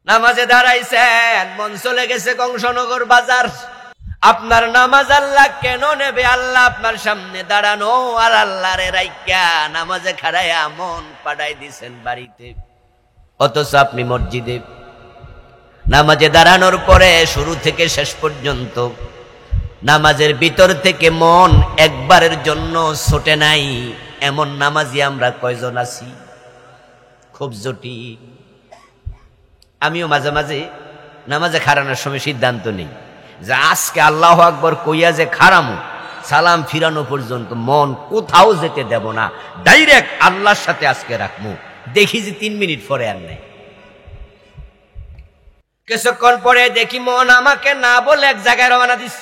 নামাজে দাঁড়াইছেন, মন চলে গেছে কংসনগর বাজার। আপনার নামাজ আল্লাহ কেন নেবে? আল্লাহ আপনার সামনে দাঁড়ানো, আর আল্লাহরে রাইকা নামাজে খাড়াইয়া মন পাঠাই দিছেন বাড়িতে, অথচ আপনি মসজিদে। নামাজে দাঁড়ানোর পরে শুরু থেকে শেষ পর্যন্ত নামাজের ভিতর থেকে মন একবারের জন্য ছোটে নাই। এমন নামাজি আমরা কয়জন আছি? খুব জটিল। আমিও মাঝে মাঝে নামাজে খাড়ানোর সময় সিদ্ধান্ত নেই যে আজকে আল্লাহু আকবার কইয়া যে খাড়ামু, সালাম ফিরানো পর্যন্ত মন কোথাও যেতে দেব না, ডাইরেক্ট আল্লাহর সাথে আজকে রাখবো। দেখি যে 3 মিনিট পরে আর নেই। কিছুক্ষণ পরে দেখি মন আমাকে না বলে এক জায়গায় রওনা দিস,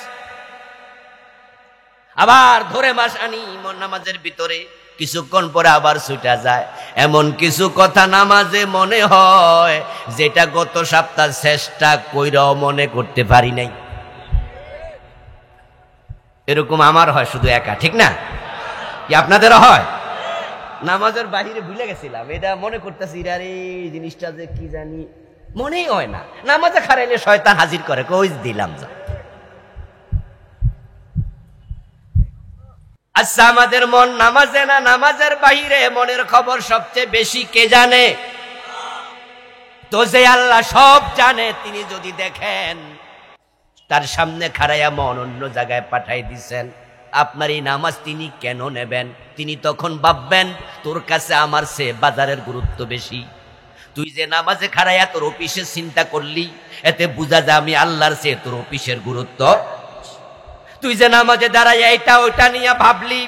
আবার ধরে মাস আনি মন নামাজের ভিতরে। কিছুক্ষণ পরে আবার ছুটা যায়। এমন কিছু কথা নামাজে মনে হয় যেটা গত সপ্তাহ চেষ্টা কইরাও মনে করতে পারি নাই। এরকম আমার হয় শুধু একা, ঠিক না? কি আপনাদেরও হয়? নামাজের বাহিরে ভুলে গেছিলাম, এটা মনে করতেছি আরে জিনিসটা যে কি জানি, মনেই হয় না। নামাজে খারাইলে শয়তান হাজির করে, কই দিলাম যা। আচ্ছা, আমাদের মন নামাজে না নামাজের বাহিরে, মনের খবর সবচেয়ে বেশি কে জানে? তো যে আল্লাহ সব জানে, তিনি যদি দেখেন তার সামনে খাড়াইয়া মন অন্য জায়গায় পাঠাই দিছেন, আপনার এই নামাজ তিনি কেন নেবেন? তিনি তখন ভাববেন তোর কাছে আমার চেয়ে বাজারের গুরুত্ব বেশি। তুই যে নামাজে খাড়াইয়া তোর অফিসের চিন্তা করলি, এতে বোঝা যায় আমি আল্লাহর চেয়ে তোর অফিসের গুরুত্ব। তুই যে নামাজে দাঁড়াইয়া এটা ওইটা নিয়ে ভাবলি,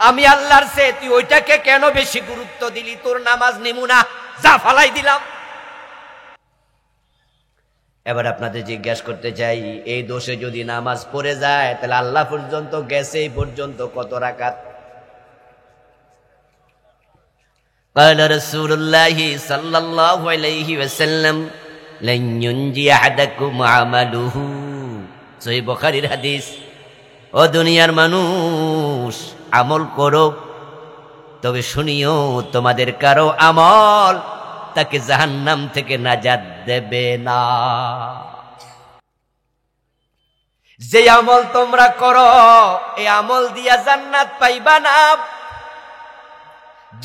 আমি আল্লাহর চেয়ে তুই ওইটাকে কেন বেশি গুরুত্ব দিলি? তোর নামাজ নিমু না, যা ফালাই দিলাম। এবার আপনাদের জিজ্ঞাসা করতে চাই, এই দোষে যদি নামাজ পড়ে যায় তাহলে আল্লাহ পর্যন্ত গেছে, এই পর্যন্ত কত রাকাত? قال رسول الله صلى الله عليه وسلم لن ينجي احدكم عمله। সহিহ বুখারীর হাদিস। ও দুনিয়ার মানুষ, আমল করো, তবে শুনিও তোমাদের কারো আমল তাকে জাহান্নাম থেকে নাজাত দেবে না। যে আমল তোমরা করো, এই আমল দিয়া জান্নাত পাইবা না।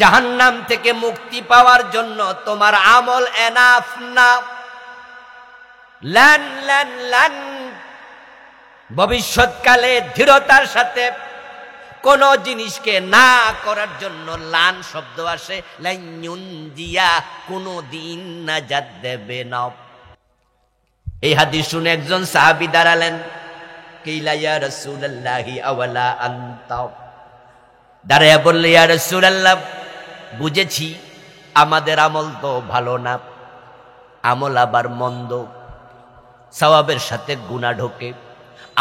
জাহান্নাম থেকে মুক্তি পাওয়ার জন্য তোমার আমল এনাফ না। লান লান লান, ভবিষ্যৎকালে দৃঢ়তার সাথে কোন জিনিসকে না করার জন্য লান শব্দ আসে। লাইয়ুন দিয়া, কোনদিন নাজাত দেবে না। এই হাদিস শুনে একজন সাহাবী দাঁড়ালেন। কিলা ইয়া রাসূলুল্লাহি আওয়ালা আনতা, দাঁড়ায়া বললে ইয়া রাসূলুল্লাহ, বুঝেছি আমাদের আমল তো ভালো না, আমল আবার মন্দ, সওয়াবের সাথে গুনাহ ঢোকে,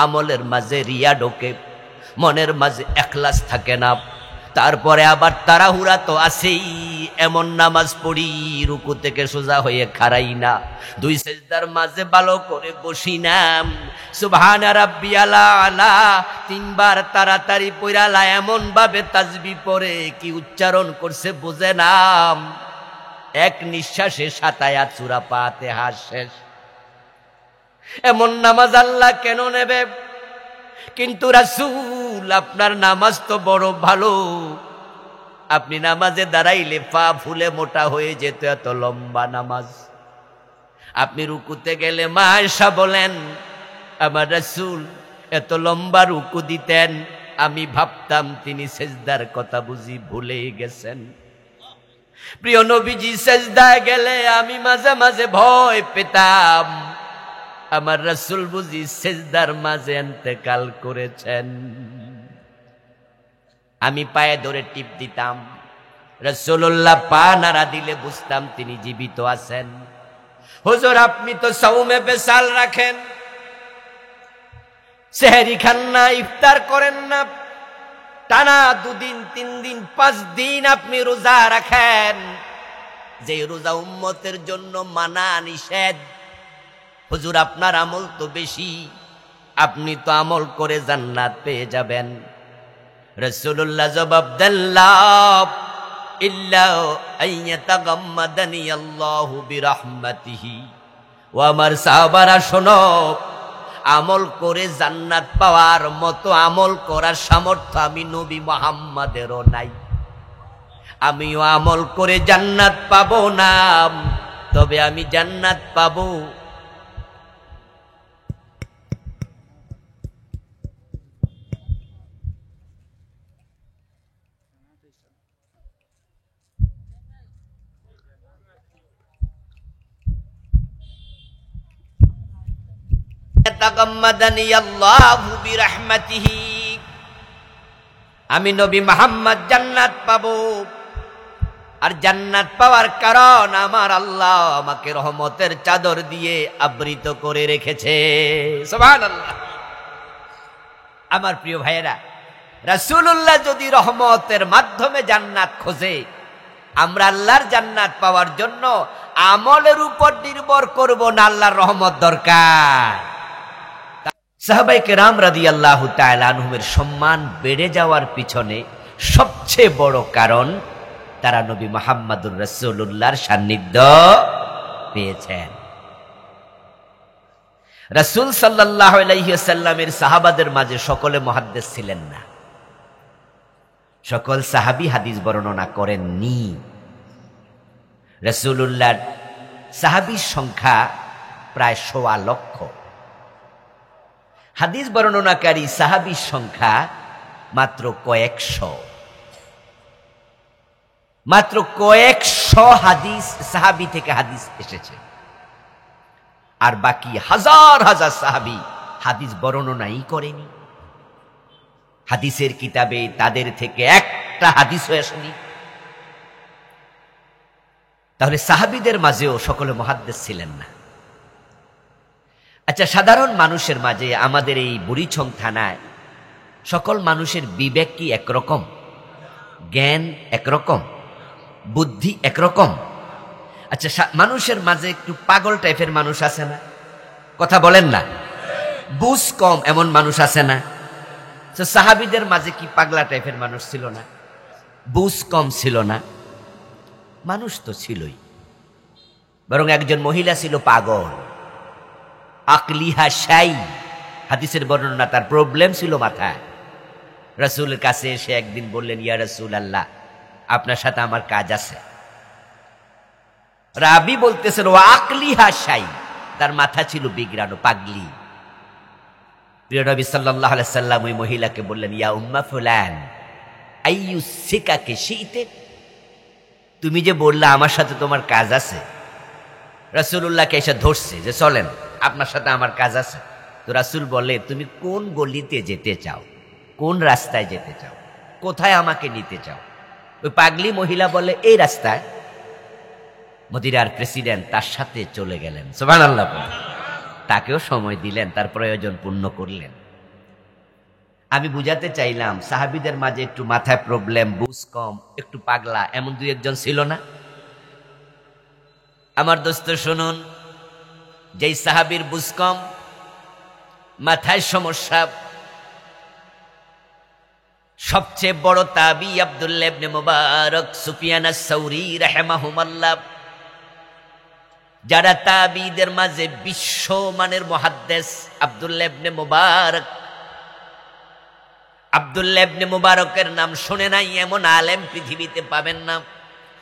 আমলের মাঝে রিয়া ঢোকে, মনের মাঝে ইখলাস থাকে না, তারপরে আবার তাড়াহুড়া তো আছেই। এমন নামাজ পড়ি রুকু থেকে সোজা হয়ে খাড়াই না, 2 সিজদার মাঝে ভালো করে বসি না, সুবহান রাব্বিয়াল আলা 3 বার তাড়াতাড়ি পড়ালা, এমন ভাবে তাসবিহ পড়ে কি উচ্চারণ করছে বুঝে না, এক নিঃশ্বাসে 7 আয়াত সূরা ফাতিহা শেষ। এমন নামাজ আল্লাহ কেন নেবে? কিন্তু রাসূল, আপনার নামাজ তো বড় ভালো, আপনি নামাজে দাঁড়াইলে পা ফুলে মোটা হয়ে যেত, এত লম্বা নামাজ। আপনি রুকুতে গেলে মা আয়েশা বলেন, আমার রাসূল এত লম্বা রুকু দিতেন, আমি ভাবতাম তিনি সেজদার কথা বুঝি ভুলে গেছেন। প্রিয় নবীজি সেজদায় গেলে আমি মাঝে মাঝে ভয় পেতাম, আমার রাসূল বুঝি সেজদার মাঝে ইন্তেকাল করেছেন। আমি পায়ে ধরে টিপ দিতাম, রাসূলুল্লাহ পা নাড়া দিলে বুঝতাম তিনি জীবিত আছেন। হুজুর, আপনি তো সাওমে বেসাল রাখেন, সেহরি খান না, ইফতার করেন না, টানা 2 দিন 3 দিন 5 দিন আপনি রোজা রাখেন, যে রোজা উম্মতের জন্য মানা নিষেধ। হুজুর, আপনার আমল তো বেশি, আপনি তো আমল করে জান্নাত পেয়ে যাবেন। রাসূলুল্লাহ জবাব দেন, লা ইল্লা আইয়াতাগাম্মাদানি আল্লাহু বিরহমাতিহি, ও আমার সাহাবারা শোনো, আমল করে জান্নাত পাওয়ার মতো আমল করার সামর্থ্য আমি নবী মুহাম্মাদেরও নাই। আমিও আমল করে জান্নাত পাবো না, তবে আমি জান্নাত পাবো তাগাম্মাদানি আল্লাহু বিরহমাতিহি, আমি নবী মুহাম্মদ জান্নাত পাবো। আর জান্নাত পাওয়ার কারণ আমার আল্লাহ আমাকে রহমতের চাদর দিয়ে আবৃত করে রেখেছে। সুবহানাল্লাহ। আমার প্রিয় ভাইয়েরা, রাসূলুল্লাহ যদি রহমতের মাধ্যমে জান্নাত খোঁজে, আমরা আল্লাহর জান্নাত পাওয়ার জন্য আমলের উপর নির্ভর করব না, আল্লাহর রহমত দরকার। সাহাবায়ে কেরাম রাদিয়াল্লাহু তাআলা আনহুমের সম্মান বেড়ে যাওয়ার পিছনে সবচেয়ে বড় কারণ তারা নবী মুহাম্মদুর রাসূলুল্লাহর সান্নিধ্য পেয়েছেন। রাসূল সাল্লাল্লাহু আলাইহি ওয়াসাল্লামের সাহাবাদের মাঝে সকলে মুহাদ্দিস ছিলেন না, সকল সাহাবী হাদিস বর্ণনা করেননি। রাসূলুল্লাহর সাহাবীর সংখ্যা প্রায় ১.৫ লক্ষ, হাদিস বর্ণনাকারী সাহাবীর সংখ্যা মাত্র কয়েকশো। মাত্র কয়েকশো হাদিস সাহাবী থেকে হাদিস এসেছে, আর বাকি হাজার হাজার সাহাবী হাদিস বর্ণনাই করেনি। হাদিসের কিতাবে তাদের থেকে একটা হাদিসও আসেনি। তাহলে সাহাবীদের মাঝেও সকলে মুহাদ্দিস ছিলেন না। আচ্ছা, সাধারণ মানুষের মাঝে আমাদের এই বুড়িছং থানায় সকল মানুষের বিবেক কি একরকম? জ্ঞান একরকম? বুদ্ধি একরকম? আচ্ছা, মানুষের মাঝে একটু পাগল টাইপের মানুষ আছে না? কথা বলেন না। বুঝ কম এমন মানুষ আছে না? সাহাবীদের মাঝে কি পাগলা টাইপের মানুষ ছিল না? বুঝ কম ছিল না? মানুষ তো ছিলই, বরং একজন মহিলা ছিল পাগল, আকলিহা শাই। হাদিসের বর্ণনা, তার প্রবলেম ছিল মাথায়। রাসূলের কাছে এসে একদিন বললেন, ইয়া রাসূলাল্লাহ, আপনার সাথে আমার কাজ আছে। রাবি বলতেছেন ও আকলিহা শাই, তার মাথা ছিল বিগড়ানো, পাগলি। প্রিয় নবী সাল্লাল্লাহু আলাইহি সাল্লাম ওই মহিলাকে বললেন, ইয়া উম্মা ফুলান আইয়ুসিকাকে শিইতে, তুমি যে বললা আমার সাথে তোমার কাজ আছে। রাসূলুল্লাহকে এসে ধরছে যে চলেন, আপনার সাথে আমার কাজ আছে। তো রাসূল বলে, তুমি কোন গলিতে যেতে চাও, কোন রাস্তায় যেতে চাও, কোথায় আমাকে নিতে চাও? ওই পাগলি মহিলা বলে, এই রাস্তায়। মদিনার প্রেসিডেন্ট তার সাথে চলে গেলেন। সুবহানাল্লাহ। তাকেও সময় দিলেন, তার প্রয়োজন পূর্ণ করলেন। আমি বুঝাতে চাইলাম, সাহাবীদের মাঝে একটু মাথায় প্রবলেম, বুঝ কম, একটু পাগলা এমন দুই একজন ছিল না? আমার দোস্ত শুনুন, যেই সাহাবীর বুঝ কম, মাথায় সমস্যা, সবচেয়ে বড় তাবি আব্দুল্লাহ ইবনে মুবারক, সুফিয়ান আস-সাউরি রাহিমাহুমাল্লাহ, যারা তাবিদের মাঝে বিশ্বমানের মুহাদ্দিস। আব্দুল্লাহ ইবনে মুবারক, আব্দুল্লাহ ইবনে মুবারকের নাম শুনে নাই এমন আলেম পৃথিবীতে পাবেন না।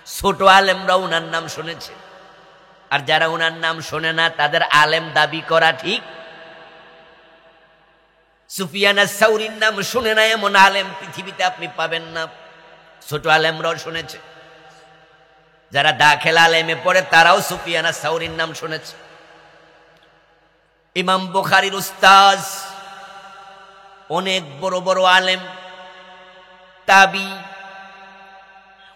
ছোট আলেমরা উনার নাম শুনেছে, আর যারা উনার নাম শোনে না তাদের আলেম দাবি করা ঠিক। সুফিয়ান আস-সাউরির নাম শুনে না এমন আলেম পৃথিবীতে আপনি পাবেন না। ছোট আলেমরাও শুনেছে, যারা দাখিল আলেমে পড়ে তারাও সুফিয়ান আস-সাউরির নাম শুনেছে। ইমাম বুখারীর উস্তাদ, অনেক বড় বড় আলেম, তাবি।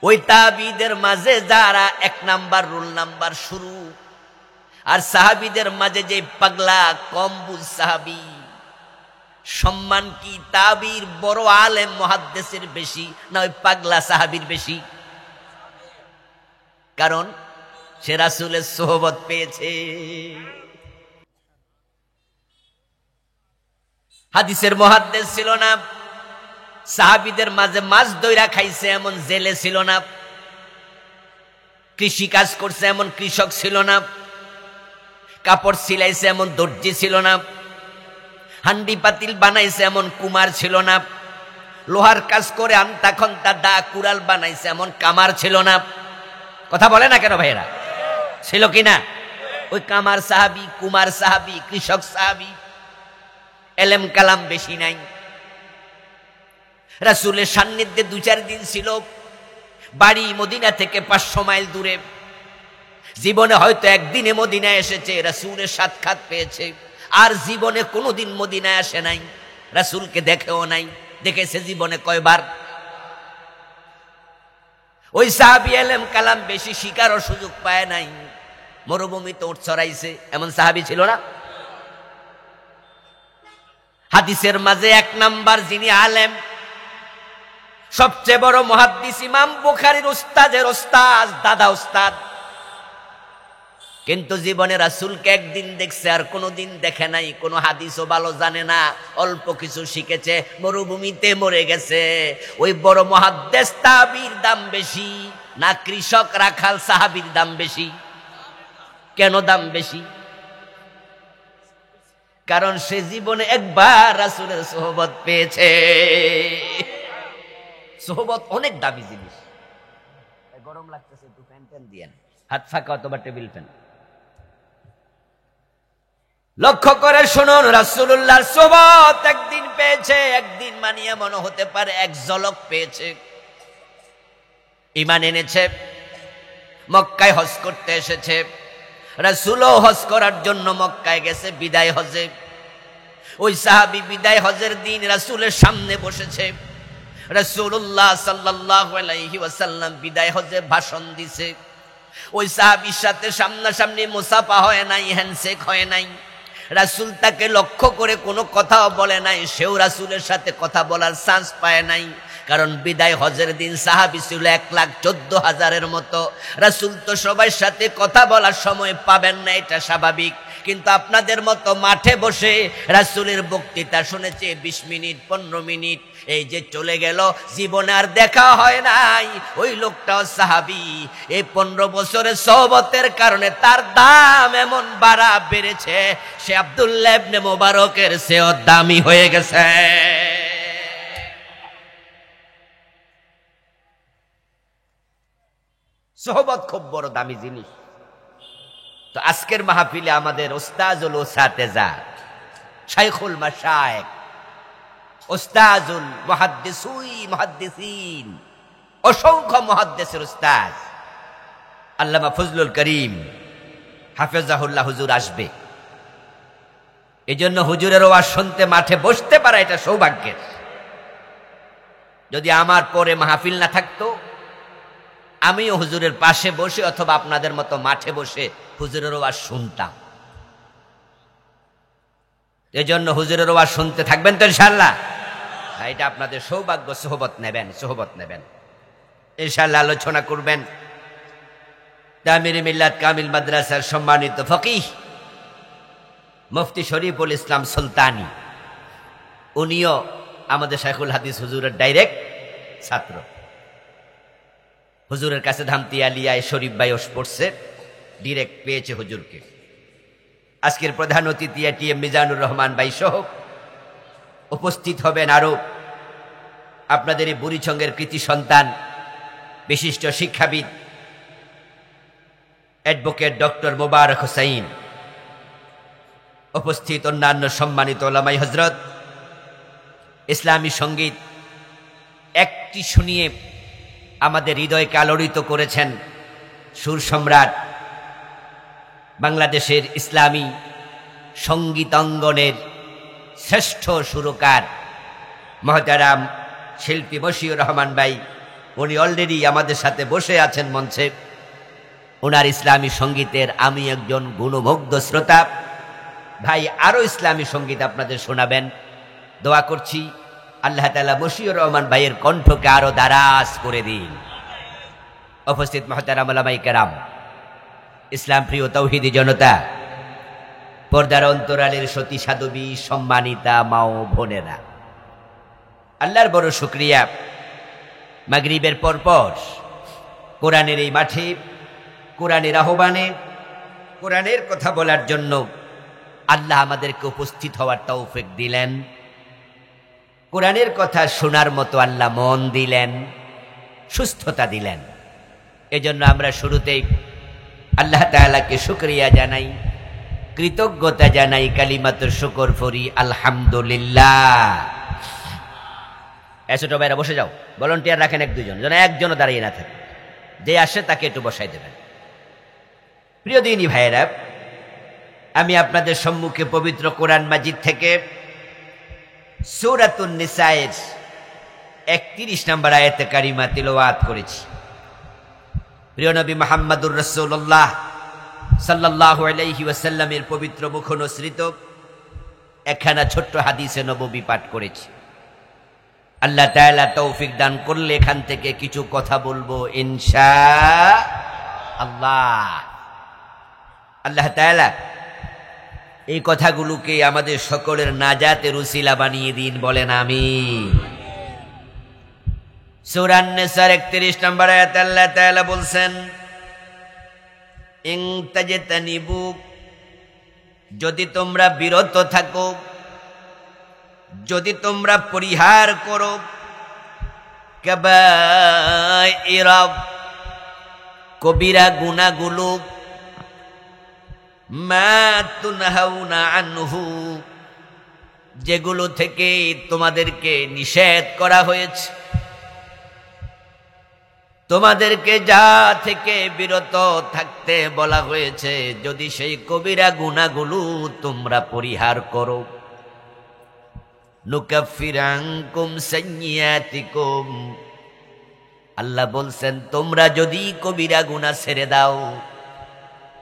ওই তাবিদের মাঝে যারা 1 নাম্বার রোল নাম্বার শুরু, আর সাহাবীদের মাঝে যে পাগলা কম বুঝ সাহাবী, সম্মান কি তাবির বড় আলেম মুহাদ্দিসের বেশি না ওই পাগলা সাহাবীর বেশি? কারণ সে রাসূলের সোহবত পেয়েছে। হাদিসের মুহাদ্দিস ছিল না, সাহাবীদের মাঝে মাছ দইরা খাইছে এমন জেলে ছিল না, কৃষি কাজ করছে এমন কৃষক ছিল না, কাপড় সিলাইছে এমন দর্জি ছিল না, হান্ডি পাতিল বানাইছে এমন কুমার ছিল না, লোহার কাজ করে আন্তা খন্তা দা কুড়াল বানাইছে এমন কামার ছিল না। কথা বলে না কেন ভাইয়েরা? ছিল কিনা? ওই কামার সাহাবি, কুমার সাহাবি, কৃষক সাহাবি, এলেম কালাম বেশি নাই। রাসূলের সান্নিধ্যে 2-4 দিন ছিল, বাড়ি মদিনা থেকে 500 মাইল দূরে। জীবনে হয়তো একদিনে মদিনায় এসেছে, রাসূলের সাক্ষাৎ পেয়েছে, আর জীবনে কোনোদিন মদিনায় আসে নাই, রাসূলকে দেখেও নাই। দেখেছে জীবনে কয়বার? ওই সাহাবী এলেম কালাম বেশি, শিকারও সুযোগ পায় নাই, মরুভূমিতে উট চড়াইছে, এমন সাহাবী ছিল না? হাদিসের মাঝে 1 নাম্বার যিনি আলেম, সবচেয়ে বড় মুহাদ্দিস, ইমাম বুখারীর উস্তাদের উস্তাদ, দাদা উস্তাদ, কিন্তু জীবনে রাসূলকে একদিন দেখছে, আর কোনোদিন দেখে নাই, কোনো হাদিসও ভালো জানে না, অল্প কিছু শিখেছে, মরুভূমিতে মরে গেছে। ওই বড় মুহাদ্দিস তাবির দাম বেশি না কৃষক রাখাল সাহাবীর দাম বেশি? কেন দাম বেশি? কারণ সে জীবনে একবার রাসূলের সোহবত পেয়েছে। সোহবত অনেক দামি জিনিস। গরম লাগতেছে, একটু ফ্যান ট্যান দিয়েন, হাত ফাঁকা অথবা টেবিল ফ্যান। লক্ষ্য করে শুনুন, রাসূলুল্লাহর সোহবত একদিন পেয়েছে, একদিন মানিয়ে মনে হতে পারে 1 ঝলক পেয়েছে। ঈমান এনেছে, মক্কায় হজ করতে এসেছে, রাসূলও হজ করার জন্য মক্কায় গেছে বিদায় হজে। ওই সাহাবী বিদায় হজের দিন রাসূলের সামনে বসেছে। রাসূলুল্লাহ সাল্লাল্লাহু আলাইহি ওয়াসাল্লাম বিদায় হজে ভাষণ দিছে। ওই সাহাবীর সাথে সামনাসামনি মুসাফা হয় নাই, হ্যান্ডশেক হয় নাই। রাসূল তাকে লক্ষ্য করে কোনো কথাও বলে নাই, সেও রাসূলের সাথে কথা বলার চান্স পায় নাই। কারণ বিদায় হজের দিন সাহাবী ছিল 1,14,000-এর মতো। রাসূল তো সবার সাথে কথা বলার সময় পাবেন না, এটা স্বাভাবিক। কিন্তু আপনাদের মতো মাঠে বসে রাসূলের বক্তৃতা শুনেছে 20 মিনিট, 15 মিনিট, এই যে চলে গেল, জীবনে আর দেখা হয় নাই। ওই লোকটাও সাহাবী। এই 15 বছরের সোহবতের কারণে তার দাম এমন বেড়েছে, সে আব্দুল্লাহ ইবনে মুবারকের চেয়েও দামি হয়ে গেছে। সোহবত খুব বড় দামি জিনিস। তো আজকের মাহফিলে আমাদের উস্তাজুল উসাতেজা, শাইখুল মাশায়েখ, উস্তাজুল মুহাদ্দিসিন, অসংখ্য মুহাদ্দিসের উস্তাদ আল্লামা ফজলুল করিম হাফেজাহুল্লাহ হুজুর আসবে। এজন্য হুজুরের ওয়াজ শুনতে মাঠে বসতে পারা এটা সৌভাগ্যের। যদি আমার পরে মাহফিল না থাকতো, আমিও হুজুরের পাশে বসে অথবা আপনাদের মতো মাঠে বসে হুজুরের ওয়াজ শুনতাম। এজন্য হুজুরের ওয়াজ শুনতে থাকবেন তো ইনশাআল্লাহ? এটা আপনাদের সৌভাগ্য। সোহবত নেবেন ইনশাআল্লাহ। আলোচনা করবেন তামির মিল্লাত কামিল মাদ্রাসার সম্মানিত ফকিহ মুফতি শরীফুল ইসলাম সুলতানি। উনিও আমাদের শাইখুল হাদিস হুজুরের ডাইরেক্ট ছাত্র। হুজুরের কাছে ধামতি আলিয়ায় শরীফ ভাই পড়ছে, ডিরেক্ট পেয়েছে হুজুরকে। আজকের প্রধান অতিথি এটিএম মিজানুর রহমান ভাই সহ উপস্থিত হবেন আরো আপনাদের এই বুড়িচঙ্গের কৃতি সন্তান, বিশিষ্ট শিক্ষাবিদ অ্যাডভোকেট ডক্টর মোবারক হোসাইন, উপস্থিত অন্যান্য সম্মানিত ওলামাই হজরত। ইসলামী সঙ্গীত একটি শুনিয়ে আমাদের হৃদয়কে আলোড়িত করেছেন সুর সম্রাট, বাংলাদেশের ইসলামী সঙ্গীতাঙ্গনের শ্রেষ্ঠ সুরকার মহতারাম শিল্পী মশিউর রহমান ভাই। উনি অলরেডি আমাদের সাথে বসে আছেন মঞ্চে। ওনার ইসলামী সঙ্গীতের আমি একজন গুণমুগ্ধ শ্রোতা। ভাই আরো ইসলামী সঙ্গীত আপনাদের শোনাবেন। দোয়া করছি আল্লাহ তাআলা মশিউর রহমান ভাইয়ের কণ্ঠকে আরো দারাজ করে দিন। উপস্থিত মহতারাম ওলামায়ে কেরাম, ইসলাম প্রিয় তৌহিদি জনতা, পর্দার অন্তরালের সতী সাধবী, সম্মানিতা মা ও বোনেরা, আল্লাহর বড় শুকরিয়া। মাগরিবের পরপর কোরআনের এই মাঠে, কোরআনের আহ্বানে, কোরআনের কথা বলার জন্য আল্লাহ আমাদেরকে উপস্থিত হওয়ার তৌফিক দিলেন, কোরআনের কথা শোনার মতো আল্লাহ মন দিলেন, সুস্থতা দিলেন। এজন্য আমরা শুরুতেই আল্লাহ তাআলাকে শুকরিয়া জানাই, কৃতজ্ঞতা জানাই, কালিমাতুর শুকর ফরি আলহামদুলিল্লাহ। ছোট ভাইরা বসে যাও, ভলান্টিয়ার রাখেন এক দুজন, যেন একজনও দাঁড়িয়ে না থাকে, যে আসে তাকে একটু বসাই দেবেন। প্রিয় দিনী ভাইয়েরা, আমি আপনাদের সম্মুখে পবিত্র কোরআন মাজিদ থেকে সূরাতুন নিসায়ের 31 নম্বর আয়াতে কারিমা তিলাওয়াত করেছি। প্রিয় নবী মুহাম্মদুর রাসূলুল্লাহ সাল্লাল্লাহু আলাইহি ওয়াসাল্লামের পবিত্র মুখনসৃত একখানা ছোট্ট হাদিসে নববী পাঠ করেছি। আল্লাহ তাআলা তৌফিক দান করলে এখান থেকে কিছু কথা বলবো ইনশাআল্লাহ। আল্লাহ তাআলা এই কথাগুলোকে আমাদের সকলের নাজাতের উসিলা বানিয়ে দিন, বলেন আমিন। সূরা আন-নিসার 31 নম্বর আয়াতে আল্লাহ তাআলা বলছেন, ইন তাজতানিবু, যদি তোমরা বিরত থাকো, যদি তোমরা পরিহার করো, কাবাইরা, কবিরা গুনাহগুলো, মা তুনহাউনা আনহু, যেগুলো থেকে তোমাদেরকে নিষেধ করা হয়েছে, তোমাদেরকে যা থেকে বিরত থাকতে বলা হয়েছে, যদি সেই কবিরা গুনাহগুলো তোমরা পরিহার করো, নুকাফির আনকুম সাইয়্যাতিকুম, আল্লাহ বলছেন তোমরা যদি কবিরা গুনাহ ছেড়ে দাও,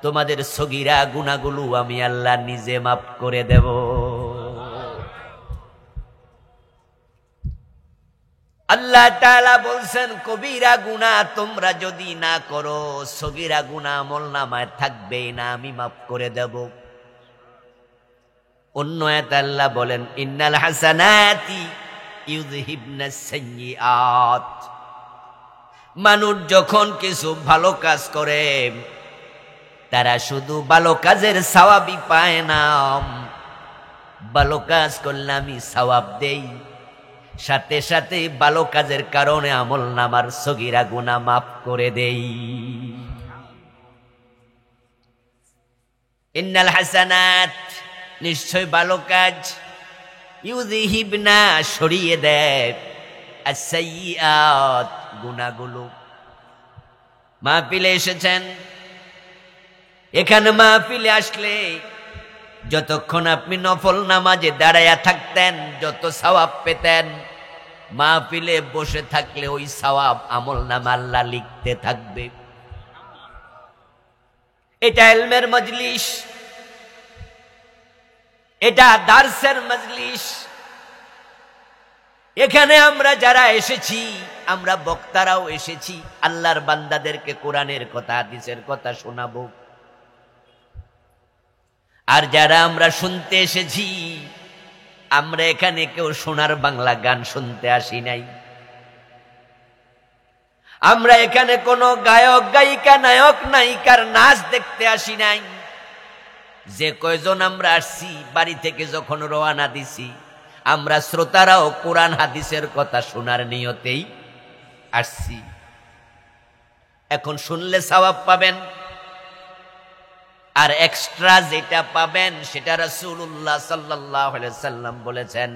তোমাদের সগীরা গুনাহগুলো আমি আল্লাহ নিজে মাফ করে দেব। আল্লাহ তাআলা বলছেন কবিরা গুনাহ তোমরা যদি না করো, সগীরা গুনাহ আমলনামায় থাকবেই না, আমি মাফ করে দেব। অন্য আয়াতে আল্লাহ বলেন, ইন্নাল হাসানাতি ইউযহিবনাস সাইয়্যাত, মানুষ যখন কিছু ভালো কাজ করে তারা শুধু ভালো কাজের সওয়াবই পায় না, ভালো কাজ করলে আমি সওয়াব দেই, সাথে সাথে ভালো কাজের কারণে আমলনামার সগীরা গুনাহ মাফ করে দেই। ইন্নাল হাসানাত, নিশ্চয় ভালো কাজ, ইউযহিবনা, সরিয়ে দেয়, আস-সাইয়্যাত, গুনাহগুলো। মাহফিলে এসেছেন, এখানে মাহফিলে আসলে যতক্ষণ আপনি নফল নামাজে দাঁড়ায়া থাকতেন যত সওয়াব পেতেন, মাহফিলে বসে থাকলে ওই সওয়াব আমলনামা আল্লাহ লিখতে থাকবে। এটা ইলমের মজলিস, এটা দার্সের মজলিস। এখানে আমরা যারা এসেছি, আমরা বক্তারাও এসেছি আল্লাহর বান্দাদেরকে কোরআনের কথা হাদিসের কথা শোনাবো। আর যারা আমরা শুনতে এসেছি, আমরা এখানে কেউ সোনার বাংলা গান শুনতে আসি নাই, আমরা এখানে কোনো গায়ক গায়িকা নায়ক নায়িকার নাচ দেখতে আসি নাই। যে কয়জন আমরা আসছি, বাড়ি থেকে যখন রওনা দিছি, আমরা শ্রোতারাও কোরআন হাদিসের কথা শোনার নিয়তেই আসছি। এখন শুনলে সওয়াব পাবেন, আর এক্সট্রা যেটা পাবেন সেটা রাসূলুল্লাহ সাল্লাল্লাহু আলাইহি সাল্লাম বলেছেন,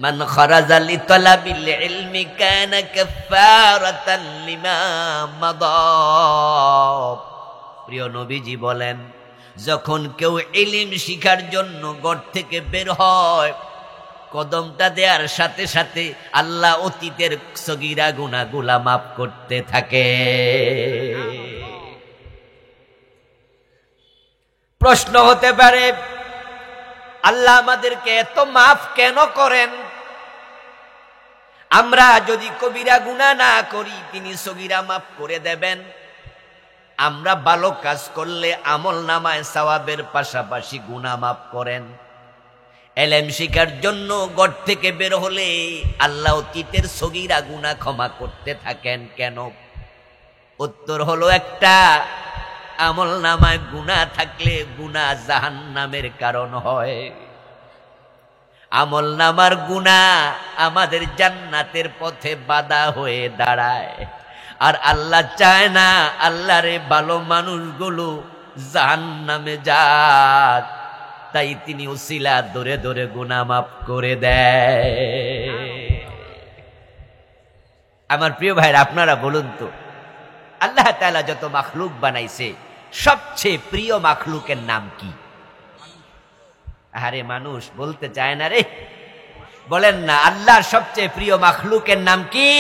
মান খারাজা লিতালাবিল ইলমি কানা কাফারাতান লিমা মাদা। প্রিয় নবীজি বলেন, যখন কেউ ইলম শিখার জন্য ঘর থেকে বের হয়, কদমটা দেওয়ার সাথে সাথে আল্লাহ অতীতের সগীরা গুনাহগুলা মাফ করতে থাকে। প্রশ্ন হতে পারে, আল্লাহ আমাদেরকে এত মাফ কেন করেন? আমরা যদি কবিরা গুনাহ না করি তিনি সগীরা মাফ করে দেবেন। আমরা ভালো কাজ করলে আমলনামায় সওয়াবের পাশাপাশি গুনাহ মাফ করেন। ইলম শিখার জন্য ঘর থেকে বের হলে আল্লাহ অতীতের সগীরা গুনাহ ক্ষমা করতে থাকেন কেন? উত্তর হলো একটা, আমল নামায় গুনাহ থাকলে গুনাহ জাহান্নামের কারণ হয়। আমল নামার গুনাহ আমাদের জান্নাতের পথে বাধা হয়ে দাঁড়ায়। আর আল্লাহ চায় না আল্লাহর ভালো মানুষগুলো জাহান্নামে যাক, তাই তিনি উসিলা ধরে ধরে গুনাহ মাফ করে দেয়। আমার প্রিয় ভাইরা, আপনারা বলুন তো, আল্লাহ তাআলা যত মাখলুক বানাইছে সবচেয়ে প্রিয় মাখলুকের নাম কি? আরে মানুষ বলতে চায় না রে, বলেন না আল্লাহর সবচেয়ে প্রিয় মাখলুকের নাম কি?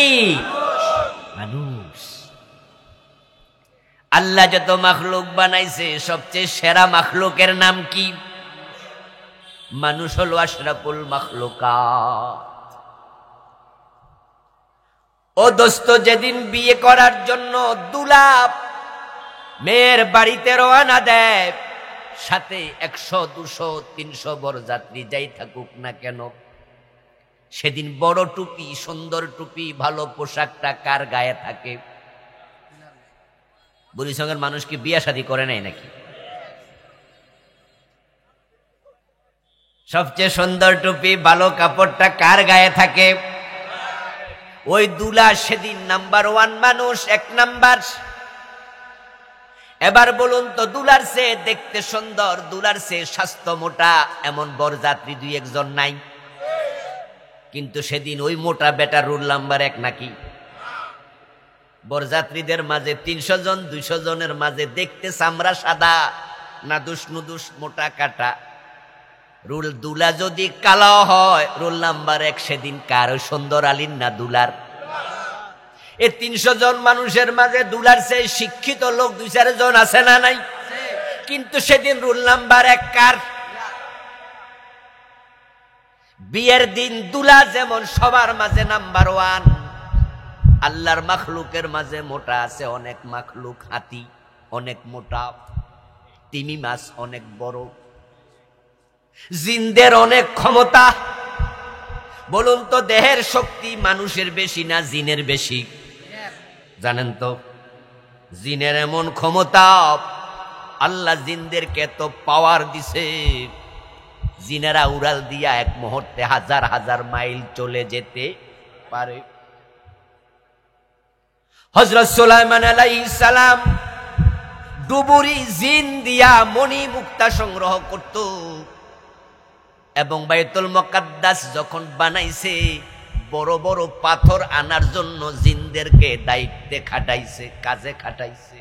মানুষ। আল্লাহ যত মাখলুক বানাইছে সবচেয়ে সেরা মাখলুকের নাম কি? মানুষ হলো আশরাফুল মাখলুকাত। ও দোস্ত, যেদিন বিয়ে করার জন্য দুলাপ মেয়ের বাড়িতে রওনা দেয়, সাথে 100, 200, 300 বরযাত্রী যাই থাকুক না কেন, সেদিন বড় টুপি, সুন্দর টুপি, ভালো পোশাকটা কার গায়ে থাকে? বুড়ি সঙ্গের মানুষ কি বিয়া শাদী করে নাই নাকি? সবচেয়ে সুন্দর টুপি, ভালো কাপড়টা কার গায়ে থাকে? ওই দুলা সেদিন নাম্বার 1 মানুষ, 1 নাম্বার। এবার বলুন তো, দুলার চেয়ে দেখতে সুন্দর, দুলার চেয়ে স্বাস্থ্য মোটা এমন বরযাত্রী 2-1 জন নাই? কিন্তু সেদিন ওই মোটা বেটা রুল নাম্বার 1 নাকি? বরযাত্রীদের মাঝে 300 জন, 200 জনের মাঝে দেখতে চামড়া সাদা, নাদুস নুদুস মোটা কাটা রুল দুলা যদি কালো হয়, রুল নাম্বার 1 সেদিন কার? সুন্দর আলীর না দুলার? এই 300 জন মানুষের মাঝে দুলার চেয়ে শিক্ষিত লোক 2-4 জন আছে না নাই? কিন্তু সেদিন রুল নাম্বার 1 কার? বিয়ের দিন দুলা যেমন সবার মাঝে নাম্বার 1, আল্লাহর মাখলুকের মাঝে মোটা আছে অনেক মাখলুক। হাতি অনেক মোটা, তিমি মাছ অনেক বড়, জিনদের অনেক ক্ষমতা। বলুন তো, দেহের শক্তি মানুষের বেশি না জিনের বেশি? জানেন তো, জিনের এমন ক্ষমতা, আল্লাহ জিনদেরকে এত পাওয়ার দিছে, জিনেরা উড়াল দিয়া 1 মুহূর্তে 1000 মাইল চলে যেতে পারে। হযরত সুলাইমান আলাইহিস সালাম ডুবুরি জিন দিয়া মণি মুক্তা সংগ্রহ করত, এবং বাইতুল মুকাদ্দাস যখন বানাইছে, বড় বড় পাথর আনার জন্য জিনদেরকে দায়িত্বে খাটাইছে, কাজে খাটাইছে।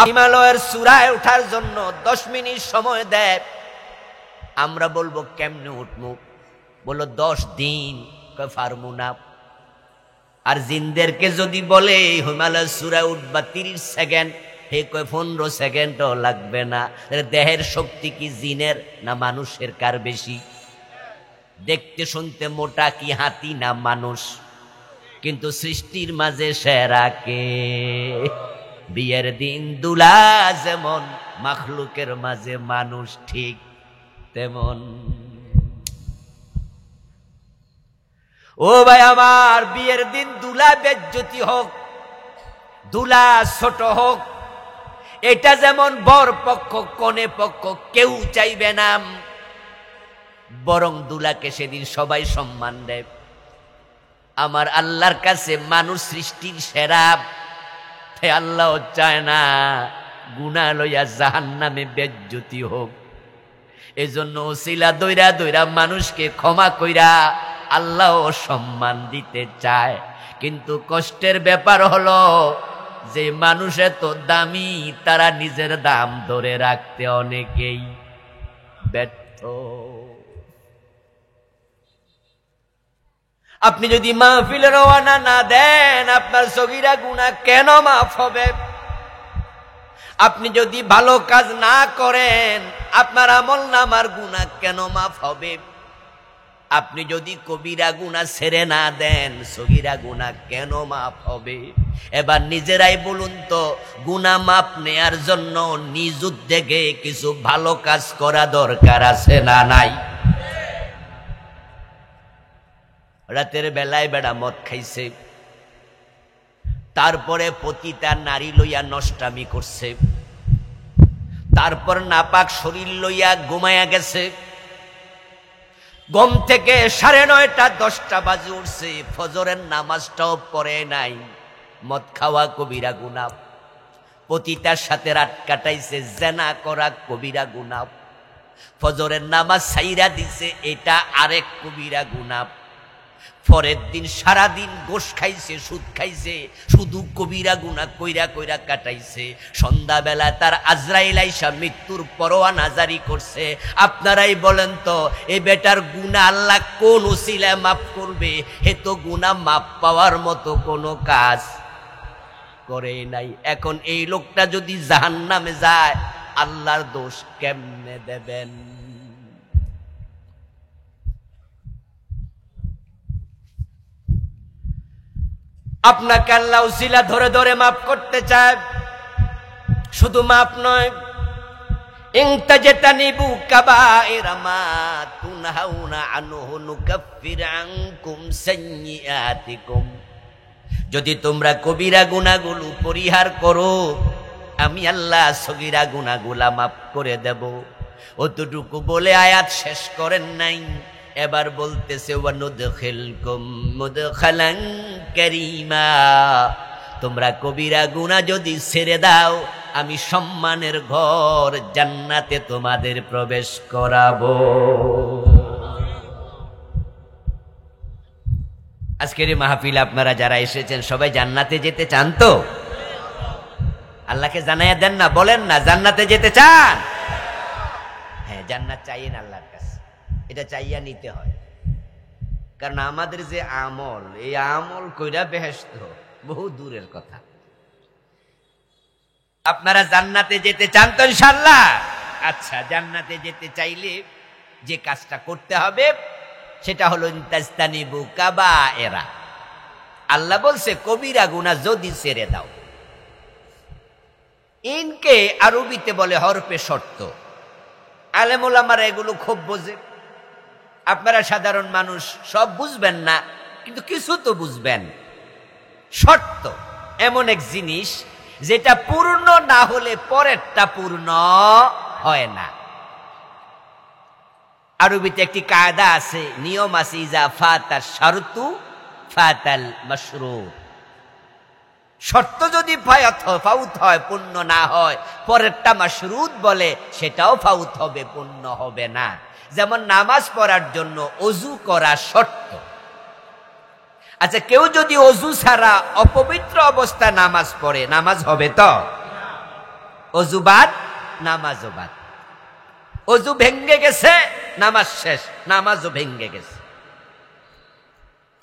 হিমালয়ের চূড়ায় ওঠার জন্য 10 মিনিট সময় দেয়। আমরা বলবো কেমনে উঠবো? বললো 10 দিন। পারবো না। আর জিনদেরকে যদি বলে হিমালয়ের চূড়ায় উঠবা 30 সেকেন্ড, হে কয় 15 সেকেন্ডও লাগবে না। দেহের শক্তি কি জিনের না মানুষের কার বেশি? দেখতে শুনতে মোটা কি হাতি না মানুষ? কিন্তু সৃষ্টির মাঝে সেরা কে? বিয়ের দিন দুলা যেমন, মাখলুকের মাঝে মানুষ ঠিক তেমন। ও ভাই আমার, বিয়ের দিন দুলা বেজ্জতি হোক, দুলা ছোট হোক, এটা যেমন বর পক্ষ কনে পক্ষ কেউ চাইবে না, বরং দুলাকে সেদিন সবাই সম্মান দেয়। আমার আল্লাহর কাছে মানুষ সৃষ্টির সেরা, তাই আল্লাহ চায় না গুনাহ লইয়া জাহান্নামে বেজ্জতি হোক। এজন্য ওসিলা দইরা দইরা মানুষকে ক্ষমা কইরা আল্লাহ সম্মান দিতে চায়। কিন্তু কষ্টের ব্যাপার হলো, যে মানুষ এত দামি, তারা নিজের দাম ধরে রাখতে অনেকেই ব্যর্থ। আপনি যদি মাহফিলে রওনা না দেন, আপনার সগীরা গুনাহ কেন মাফ হবে? আপনি যদি ভালো কাজ না করেন, আপনার আমলনামার গুনাহ কেন মাফ হবে? আপনি যদি কবিরা গুনাহ ছেড়ে না দেন, সগীরা গুনাহ কেন মাফ হবে? এবার নিজেরাই বলুন তো, গুনাহ মাফ নেয়ার জন্য নিজ উদ্যোগে কিছু ভালো কাজ করা দরকার আছে না নাই? রাতের বেলায় বেড়া মদ খাইছে, তারপরে পতিতা নারী লইয়া নষ্টামি করছে, তারপর নাপাক শরীর লইয়া ঘুমাইয়া গেছে। ঘুম থেকে 9:30 10টা বাজে উঠছে, ফজরের নামাজটাও পড়ে নাই। মদ খাওয়া কবিরা গুনাহ, পতিতার সাথে রাত কাটাইছে, জেনা করা কবিরা গুনাহ, ফজরের নামাজ ছাইরা দিছে, এটা আরেক কবিরা গুনাহ। পরের দিন সারাদিন গোশ খাইছে, সুদ খাইছে, শুধু কবিরা গুনাহ কইরা কইরা কাটাইছে। সন্ধ্যাবেলা তার আজরাইল আইসা মৃত্যুর পরোয়ানা জারি করছে। আপনারাই বলেন তো, এই বেটার গুনাহ আল্লাহ কোন উসিলায় মাফ করবে? হে তো গুনাহ মাফ পাওয়ার মতো কোনো কাজ করে নাই। এখন এই লোকটা যদি জাহান্নামে যায়, আল্লাহর দোষ কেমনে দেবেন? আপনাকে আল্লাহ উসিলা ধরে ধরে মাফ করতে চায়। শুধু মাফ নয়, ইনতাজতানিবু কাবাইরা মা তুনহাউনা আনহু নুকাফির আনকুম সাইয়্যাতিকুম। যদি তোমরা কবিরা গুনাহগুলো পরিহার করো, আমি আল্লাহ সগীরা গুনাহগুলা মাফ করে দেব। অতটুকু বলে আয়াত শেষ করেন নাই, এবার বলতেছে ওয়ানুদখিলকুম মুদখালান কারীমা। তোমরা কবিরা গুনাহ যদি ছেড়ে দাও, আমি সম্মানের ঘর জান্নাতে তোমাদের প্রবেশ করাবো। আজকের এই মাহফিলে আপনারা যারা এসেছেন সবাই জান্নাতে যেতে চান তো? আল্লাহকে জানাইয়া দেন না, বলেন না জান্নাতে যেতে চান? হ্যাঁ, জান্নাত চাইয়েন আল্লাহর কাছে, এটা চাইয়া নিতে হয়। কারণ আমাদের যে আমল, এই আমল কইরা বেহেশত বহু দূরের কথা। আপনারা জান্নাতে যেতে চান তো ইনশাআল্লাহ? আচ্ছা, জান্নাতে যেতে চাইলে যে কাজটা করতে হবে সেটা হলো ইনতাজতানিবু কাবায়েরা। আল্লাহ বলছে কবিরা গুনাহ যদি ছেড়ে দাও। ইনকে আরবিতে বলে হরফে শর্ত। আলেম ওলামারা এগুলো খুব বোঝে। আপনারা সাধারণ মানুষ সব বুঝবেন না, কিন্তু কিছু তো বুঝবেন। শর্ত এমন এক জিনিস যেটা পূর্ণ না হলে পরেরটা পূর্ণ হয় না। আরবিতে একটি কায়দা আছে, নিয়ম আছে, ইজা ফাতা শারতু ফাতাল মাশরুত। শর্ত যদি ফাউত হয়, পূর্ণ না হয়, পরেরটা মাশরুত বলে, সেটাও ফাউত হবে, পূর্ণ হবে না। যেমন নামাজ পড়ার জন্য ওযু করা শর্ত। আচ্ছা, কেউ যদি ওযু ছাড়া অপবিত্র অবস্থায় নামাজ পড়ে, নামাজ হবে তো? ওযু বাদ, নামাজও বাদ। ওযু ভেঙ্গে গেছে, নামাজ শেষ, নামাজও ভেঙ্গে গেছে।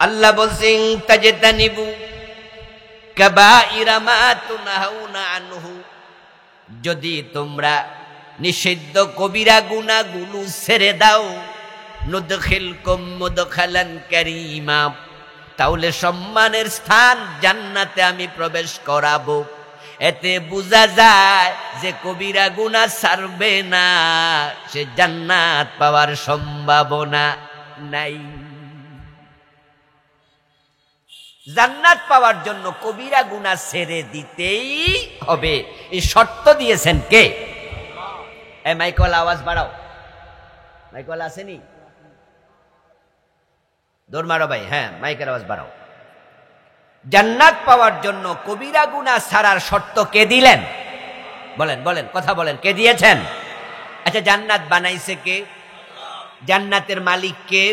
আল্লাহ বলছেন তাজতানিবু কাবাইরা মা তুনহাউনা আনহু। যদি তোমরা নিষিদ্ধ কবিরা গুনাহগুলো ছেড়ে দাও, নুদখিলকুম মুদখালান কারীমা, তাহলে সম্মানের স্থান জান্নাতে আমি প্রবেশ করাবো। এতে বোঝা যায় যে কবিরা গুনাহ ছাড়বে না, সে জান্নাত পাওয়ার সম্ভাবনা নাই। জান্নাত পাওয়ার জন্য কবিরা গুনাহ ছেড়ে দিতেই হবে। এই শর্ত দিয়েছেন কে? এই মাইকল আওয়াজ বাড়াও, মাইকল আসেনি? দৌড় মারো ভাই, হ্যাঁ মাইকের আওয়াজ বাড়াও। জান্নাত পাওয়ার জন্য কবিরা গুনাহ ছাড়ার শর্ত কে দিলেন? বলেন বলেন, কথা বলেন, কে দিয়েছেন? আচ্ছা, জান্নাত বানাইছে কে? জান্নাতের মালিক কে?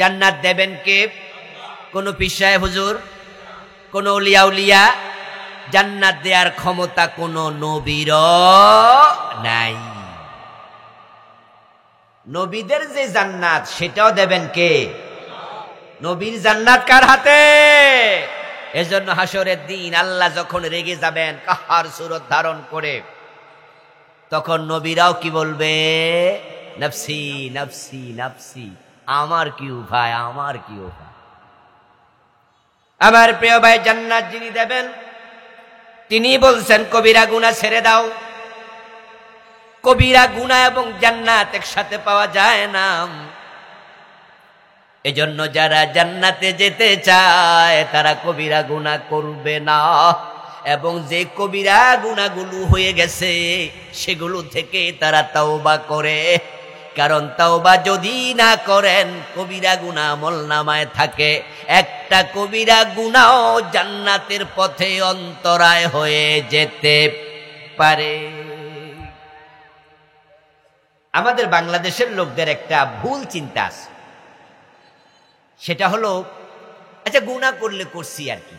জান্নাত দেবেন কে? কোন পীর সাহেব হুজুর, কোন আউলিয়া উলিয়া? জান্নাত দেওয়ার ক্ষমতা কোন নবীর নাই। নবীদের যে জান্নাত সেটাও দেবেন কে? নবীর জান্নাত কার হাতে? এজন্য হাসরের দিন আল্লাহ যখন রেগে যাবেন কাহার সূরত ধারণ করে, তখন নবীরাও কি বলবে? নফসি নফসি নফসি, আমার কি উপায়, আমার কি উপায়। আমার প্রিয় ভাই, জান্নাত যিনি দেবেন তিনি বলছেন কবিরা গুনাহ ছেড়ে দাও। কবিরা গুনাহ এবং জান্নাত একসাথে পাওয়া যায় না। এজন্য যারা জান্নাতে যেতে চায় তারা কবিরা গুনাহ করবে না, এবং যে কবিরা গুনাহগুলো হয়ে গেছে সেগুলো থেকে তারা তাওবা করে। কারণ তাওবা যদি না করেন, কবিরা গুনাহ আমলনামায় থাকে, একটা কবিরা গুনাহ জান্নাতের পথে অন্তরায় হয়ে যেতে পারে। আমাদের বাংলাদেশের লোকদের একটা ভুল চিন্তা আছে, সেটা হলো আচ্ছা গুনাহ করলে করছি আর কি,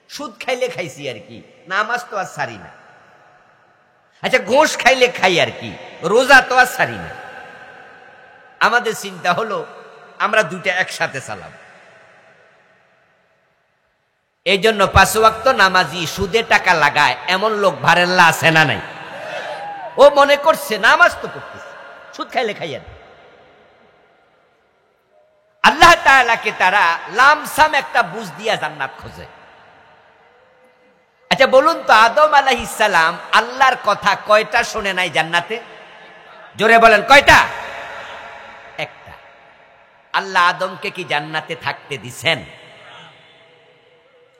সুদ খাইলে খাইছি আর কি, নামাজ তো আর সারি না, আচ্ছা ঘোষ খাইলে খাই আর কি, রোজা তো আর সারি না। আমাদের চিন্তা হলো আমরা দুইটা একসাথে চালাব। এই জন্য 5 ওয়াক্ত নামাজি সুদে টাকা লাগায় এমন লোক ভারেল্লা আছে না নাই? ও মনে করছে নামাজ তো পড়তেছে, সুদ খাইলে খাই আর কি। আল্লাহ তাআলাকে তারা লামসাম একটা বুঝ দিয়া জান্নাত খোঁজে। আচ্ছা বলুন তো, আদম আলাইহিস সালাম আল্লাহর কথা কয়টা শুনে নাই জান্নাতে? জোরে বলেন কয়টা? একটা। আল্লাহ আদমকে কি জান্নাতে থাকতে দিছেন?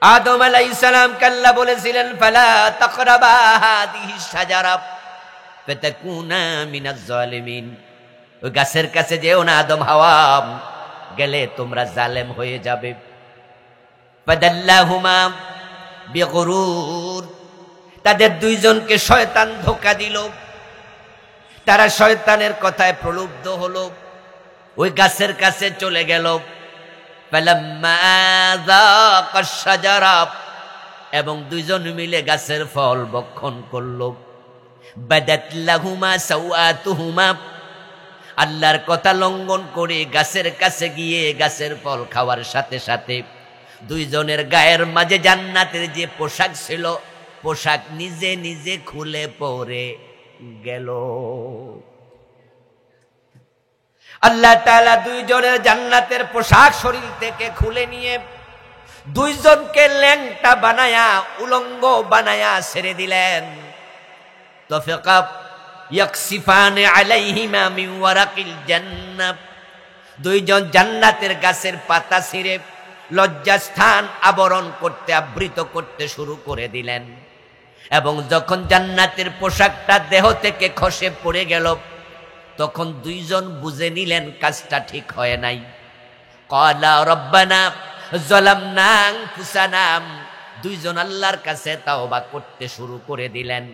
আদম আলাইহিস সালামকে আল্লাহ বলেছিলেন ফালা তাকরাবা হাদিহিস শাজারা ফাতাকুনা মিনাজ জালিমিন, ওই গাছের কাছে যেও না আদম হাওয়া, গেলে তোমরা জালেম হয়ে যাবে। ফাদাল্লাহুমা বিগুরুর, তাদের দুইজনকে শয়তান ধোঁকা দিল। তারা শয়তানের কথায় প্রলুব্ধ হলো, ওই গাছের কাছে চলে গেল। ফালাম্মা যাকাশ শাজারা, এবং দুইজন মিলে গাছের ফল ভক্ষণ করল। বাদাত লাহুমা সাওয়াতুহুমা, আল্লাহর কথা লঙ্ঘন করে গাছের কাছে গিয়ে গাছের ফল খাওয়ার সাথে সাথে দুইজনের গায়ের মাঝে জান্নাতের যে পোশাক ছিল, পোশাক নিজে নিজে খুলে পড়ে গেল। আল্লাহ তাআলা দুইজনের জান্নাতের পোশাক শরীর থেকে খুলে নিয়ে দুইজনকে ল্যাংটা বানায়া, উলঙ্গ বানায়া ছেড়ে দিলেন। তফিকা ইয়াকসিফানে আলাইহিমা মিন ওয়ারাকিল জান্নাহ, দুইজন জান্নাতের গাছের পাতা ছিঁড়ে লজ্জাস্থান আবরণ করতে, আবৃত করতে শুরু করে দিলেন। এবং যখন জান্নাতের পোশাকটা দেহ থেকে খসে পড়ে গেল, তখন দুইজন বুঝে নিলেন কাজটা ঠিক হয় নাই। ক্বালা রব্বানা যালামনা আনফুসানা, দুইজন আল্লাহর কাছে তাওবা করতে শুরু করে দিলেন।